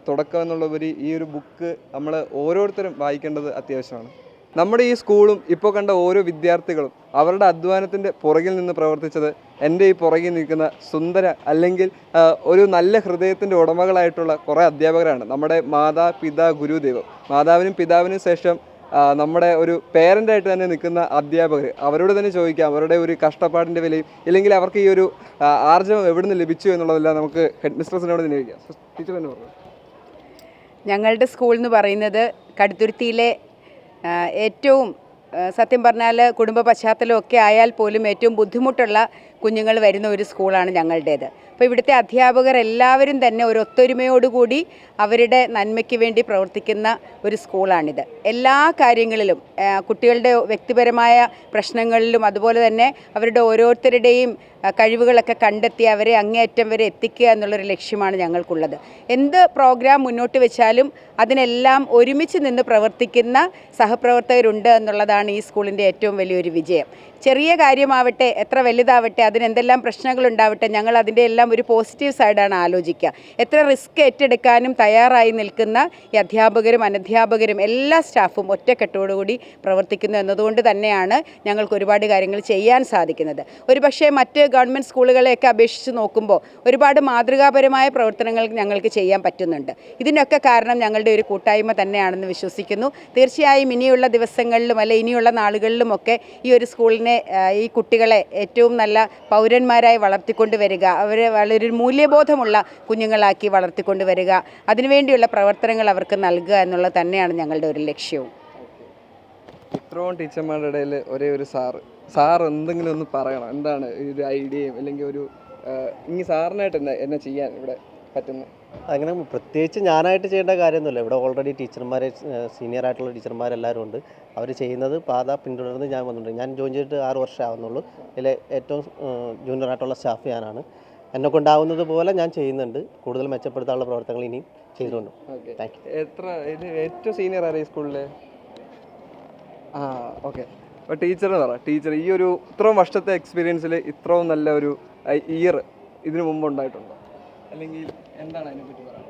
തുടക്കം എന്നുള്ളവർ ഈ ഒരു ബുക്ക് നമ്മൾ ഓരോരുത്തരും വായിക്കേണ്ടത് അത്യാവശ്യമാണ്. നമ്മുടെ ഈ സ്കൂളും ഇപ്പോൾ കണ്ട ഓരോ വിദ്യാർത്ഥികളും അവരുടെ അധ്വാനത്തിൻ്റെ പുറകിൽ നിന്ന് പ്രവർത്തിച്ചത് എൻ്റെ ഈ പുറകിൽ നിൽക്കുന്ന സുന്ദര, അല്ലെങ്കിൽ ഒരു നല്ല ഹൃദയത്തിൻ്റെ ഉടമകളായിട്ടുള്ള കുറേ അധ്യാപകരാണ്. നമ്മുടെ മാതാപിതാ ഗുരുദൈവം, മാതാവിനും പിതാവിനും ശേഷം നമ്മുടെ ഒരു പേരൻ്റായിട്ട് തന്നെ നിൽക്കുന്ന അധ്യാപകർ. അവരോട് തന്നെ ചോദിക്കാം അവരുടെ ഒരു കഷ്ടപ്പാടിൻ്റെ വിലയും, ഇല്ലെങ്കിൽ അവർക്ക് ഈ ഒരു ആർജവം എവിടെ നിന്ന് ലഭിച്ചു എന്നുള്ളതെല്ലാം നമുക്ക് ഹെഡ് മിസ്ട്രസിനോട് തന്നെ ചോദിക്കാം. ടീച്ചർ തന്നെ പറഞ്ഞു. ഞങ്ങളുടെ സ്കൂൾ എന്ന് പറയുന്നത് കടുത്തുരുത്തിയിലെ ഏറ്റവും സത്യം പറഞ്ഞാൽ കുടുംബ പശ്ചാത്തലമൊക്കെ ആയാൽ പോലും ഏറ്റവും ബുദ്ധിമുട്ടുള്ള കുഞ്ഞുങ്ങൾ വരുന്ന ഒരു സ്കൂളാണ് ഞങ്ങളുടേത്. അപ്പോൾ ഇവിടുത്തെ അധ്യാപകർ എല്ലാവരും തന്നെ ഒരു ഒത്തൊരുമയോടുകൂടി അവരുടെ നന്മയ്ക്ക് വേണ്ടി പ്രവർത്തിക്കുന്ന ഒരു സ്കൂളാണിത്. എല്ലാ കാര്യങ്ങളിലും കുട്ടികളുടെ വ്യക്തിപരമായ പ്രശ്നങ്ങളിലും അതുപോലെ തന്നെ അവരുടെ ഓരോരുത്തരുടെയും കഴിവുകളൊക്കെ കണ്ടെത്തി അവരെ അങ്ങേയറ്റം വരെ എത്തിക്കുക എന്നുള്ളൊരു ലക്ഷ്യമാണ് ഞങ്ങൾക്കുള്ളത്. എന്ത് പ്രോഗ്രാം മുന്നോട്ട് വെച്ചാലും അതിനെല്ലാം ഒരുമിച്ച് നിന്ന് പ്രവർത്തിക്കുന്ന സഹപ്രവർത്തകരുണ്ട് എന്നുള്ളതാണ് ഈ സ്കൂളിൻ്റെ ഏറ്റവും വലിയൊരു വിജയം. ചെറിയ കാര്യമാവട്ടെ എത്ര വലുതാവട്ടെ അതിനെന്തെല്ലാം പ്രശ്നങ്ങളുണ്ടാവട്ടെ ഞങ്ങൾ അതിൻ്റെ എല്ലാം ഒരു പോസിറ്റീവ് സൈഡാണ് ആലോചിക്കുക. എത്ര റിസ്ക് ഏറ്റെടുക്കാനും തയ്യാറായി നിൽക്കുന്ന ഈ അധ്യാപകരും അനധ്യാപകരും എല്ലാ സ്റ്റാഫും ഒറ്റക്കെട്ടോടുകൂടി പ്രവർത്തിക്കുന്നു എന്നതുകൊണ്ട് തന്നെയാണ് ഞങ്ങൾക്ക് ഒരുപാട് കാര്യങ്ങൾ ചെയ്യാൻ സാധിക്കുന്നത്. ഒരുപക്ഷെ മറ്റ് ഗവൺമെൻറ് സ്കൂളുകളെയൊക്കെ അപേക്ഷിച്ച് നോക്കുമ്പോൾ ഒരുപാട് മാതൃകാപരമായ പ്രവർത്തനങ്ങൾ ഞങ്ങൾക്ക് ചെയ്യാൻ പറ്റുന്നുണ്ട്. ഇതിനൊക്കെ കാരണം ഞങ്ങളുടെ ഒരു കൂട്ടായ്മ തന്നെയാണെന്ന് വിശ്വസിക്കുന്നു. തീർച്ചയായും ഇനിയുള്ള ദിവസങ്ങളിലും അല്ലെ ഇനിയുള്ള നാളുകളിലുമൊക്കെ ഈ ഒരു സ്കൂളിനെ ഈ കുട്ടികളെ ഏറ്റവും നല്ല പൗരന്മാരായി വളർത്തിക്കൊണ്ട് വരിക, അവരെ വളരെ മൂല്യബോധമുള്ള കുഞ്ഞുങ്ങളാക്കി വളർത്തിക്കൊണ്ട് വരിക, അതിനുവേണ്ടിയുള്ള പ്രവർത്തനങ്ങൾ അവർക്ക് നൽകുക എന്നുള്ളത് തന്നെയാണ് ഞങ്ങളുടെ ഒരു ലക്ഷ്യവും. ഇത്രയും ടീച്ചർമാരുടെ ഇടയിൽ ഒരേ ഒരു സാർ എന്തെങ്കിലും ഒന്ന് പറയണം. എന്താണ് ഒരു ഐഡിയയും അല്ലെങ്കിൽ ഒരു ഇനി സാറിനായിട്ട് എന്നെ ചെയ്യാൻ ഇവിടെ പറ്റുന്നത്? അങ്ങനെ പ്രത്യേകിച്ച് ഞാനായിട്ട് ചെയ്യേണ്ട കാര്യമൊന്നുമില്ല. ഇവിടെ ഓൾറെഡി ടീച്ചർമാർ, സീനിയർ ആയിട്ടുള്ള ടീച്ചർമാരെല്ലാവരും ഉണ്ട്. അവർ ചെയ്യുന്നത് പാത പിന്തുടർന്ന് ഞാൻ വന്നിട്ടുണ്ട്. ഞാൻ ജോയിൻ ചെയ്തിട്ട് 6 വർഷം ആവുന്നുള്ളൂ. ഇതിലെ ഏറ്റവും ജൂനിയർ ആയിട്ടുള്ള സ്റ്റാഫ് ഞാനാണ്. എന്നെ കൊണ്ടാവുന്നത് പോലെ ഞാൻ ചെയ്യുന്നുണ്ട്. കൂടുതൽ മെച്ചപ്പെടുത്താനുള്ള പ്രവർത്തനങ്ങൾ ഇനിയും ചെയ്തുകൊണ്ട്. Thank you. ഏറ്റവും സീനിയർ ആരാ ഈ സ്കൂളിൽ? ഓക്കെ. അപ്പോൾ ടീച്ചറിന് പറ, ടീച്ചർ ഈ ഒരു ഇത്രയും വർഷത്തെ എക്സ്പീരിയൻസിൽ ഇത്രയും നല്ല ഒരു ഇയർ ഇതിനു മുമ്പ് ഉണ്ടായിട്ടുണ്ടോ, അല്ലെങ്കിൽ എന്താണ് അതിനെപ്പറ്റി പറയുന്നത്?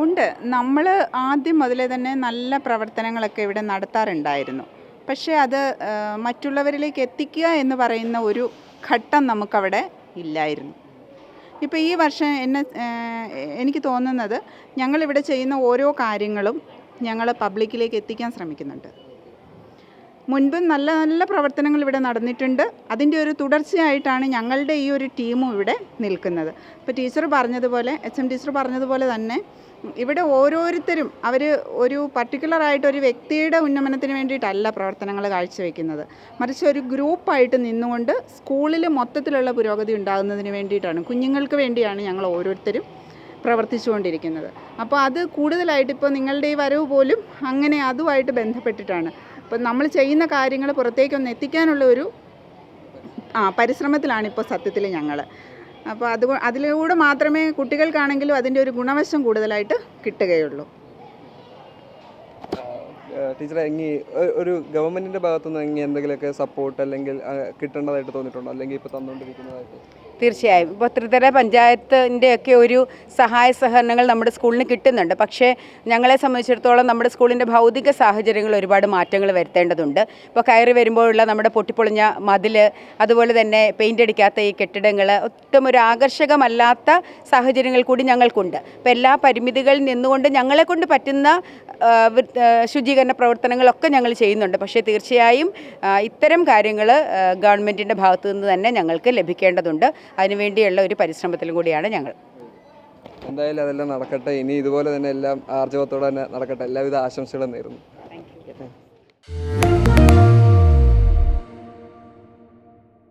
ഉണ്ട്. നമ്മൾ ആദ്യം മുതലേ തന്നെ നല്ല പ്രവർത്തനങ്ങളൊക്കെ ഇവിടെ നടത്താറുണ്ടായിരുന്നു. പക്ഷേ അത് മറ്റുള്ളവരിലേക്ക് എത്തിക്കുക എന്ന് പറയുന്ന ഒരു ഘട്ടം നമുക്കവിടെ ഇല്ലായിരുന്നു. ഇപ്പോൾ ഈ വർഷം എനിക്ക് തോന്നുന്നത് ഞങ്ങളിവിടെ ചെയ്യുന്ന ഓരോ കാര്യങ്ങളും ഞങ്ങൾ പബ്ലിക്കിലേക്ക് എത്തിക്കാൻ ശ്രമിക്കുന്നുണ്ട്. മുൻപും നല്ല നല്ല പ്രവർത്തനങ്ങൾ ഇവിടെ നടന്നിട്ടുണ്ട്. അതിൻ്റെ ഒരു തുടർച്ചയായിട്ടാണ് ഞങ്ങളുടെ ഈ ഒരു ടീമും ഇവിടെ നിൽക്കുന്നത്. ഇപ്പോൾ ടീച്ചർ പറഞ്ഞതുപോലെ, HM ടീച്ചർ പറഞ്ഞതുപോലെ തന്നെ ഇവിടെ ഓരോരുത്തരും അവർ ഒരു പർട്ടിക്കുലറായിട്ട് ഒരു വ്യക്തിയുടെ ഉന്നമനത്തിന് വേണ്ടിയിട്ടല്ല പ്രവർത്തനങ്ങൾ കാഴ്ചവെക്കുന്നത്, മറിച്ച് ഒരു ഗ്രൂപ്പായിട്ട് നിന്നുകൊണ്ട് സ്കൂളിൽ മൊത്തത്തിലുള്ള പുരോഗതി ഉണ്ടാകുന്നതിന് വേണ്ടിയിട്ടാണ്, കുഞ്ഞുങ്ങൾക്ക് വേണ്ടിയാണ് ഞങ്ങൾ ഓരോരുത്തരും പ്രവർത്തിച്ചുകൊണ്ടിരിക്കുന്നത്. അപ്പോൾ അത് കൂടുതലായിട്ട് ഇപ്പോൾ നിങ്ങളുടെ ഈ വരവ് പോലും അങ്ങനെ അതുമായിട്ട് ബന്ധപ്പെട്ടിട്ടാണ്. അപ്പോൾ നമ്മൾ ചെയ്യുന്ന കാര്യങ്ങൾ പുറത്തേക്കൊന്ന് എത്തിക്കാനുള്ള ഒരു പരിശ്രമത്തിലാണ് ഇപ്പോൾ സത്യത്തിൽ ഞങ്ങൾ. അപ്പോൾ അതിലൂടെ മാത്രമേ കുട്ടികൾക്കാണെങ്കിലും അതിൻ്റെ ഒരു ഗുണവശം കൂടുതലായിട്ട് കിട്ടുകയുള്ളൂ. ടീച്ചറെ, ഒരു ഗവൺമെൻറ്റിൻ്റെ ഭാഗത്തുനിന്ന് എന്തെങ്കിലുമൊക്കെ സപ്പോർട്ട് അല്ലെങ്കിൽ കിട്ടേണ്ടതായിട്ട് തോന്നിയിട്ടുണ്ടോ, അല്ലെങ്കിൽ ഇപ്പോൾ തന്നുകൊണ്ടിരിക്കുന്നതായിട്ട്? തീർച്ചയായും ഇപ്പോൾ ത്രിതല പഞ്ചായത്തിൻ്റെയൊക്കെ ഒരു സഹായ സഹകരണങ്ങൾ നമ്മുടെ സ്കൂളിന് കിട്ടുന്നുണ്ട്. പക്ഷേ ഞങ്ങളെ സംബന്ധിച്ചിടത്തോളം നമ്മുടെ സ്കൂളിൻ്റെ ഭൗതിക സാഹചര്യങ്ങൾ ഒരുപാട് മാറ്റങ്ങൾ വരുത്തേണ്ടതുണ്ട്. ഇപ്പോൾ കയറി വരുമ്പോഴുള്ള നമ്മുടെ പൊട്ടിപ്പൊളിഞ്ഞ മതിൽ, അതുപോലെ തന്നെ പെയിൻ്റ് അടിക്കാത്ത ഈ കെട്ടിടങ്ങൾ, ഒട്ടും ഒരു ആകർഷകമല്ലാത്ത സാഹചര്യങ്ങൾ കൂടി ഞങ്ങൾക്കുണ്ട്. അപ്പോൾ എല്ലാ പരിമിതികളിൽ നിന്നുകൊണ്ട് ഞങ്ങളെക്കൊണ്ട് പറ്റുന്ന ശുചീകരണ പ്രവർത്തനങ്ങളൊക്കെ ഞങ്ങൾ ചെയ്യുന്നുണ്ട്. പക്ഷേ തീർച്ചയായും ഇത്തരം കാര്യങ്ങൾ ഗവൺമെൻറ്റിൻ്റെ ഭാഗത്തു നിന്ന് തന്നെ ഞങ്ങൾക്ക് ലഭിക്കേണ്ടതുണ്ട്. അതിനുവേണ്ടിയുള്ള ഒരു പരിശ്രമത്തിലും കൂടിയാണ് ഞങ്ങൾ. എന്തായാലും അതെല്ലാം നടക്കട്ടെ. ഇനി ഇതുപോലെ തന്നെ എല്ലാം ആർജവത്തോടെ തന്നെ നടക്കട്ടെ. എല്ലാവിധ ആശംസകളും നേരുന്നു. Thank you.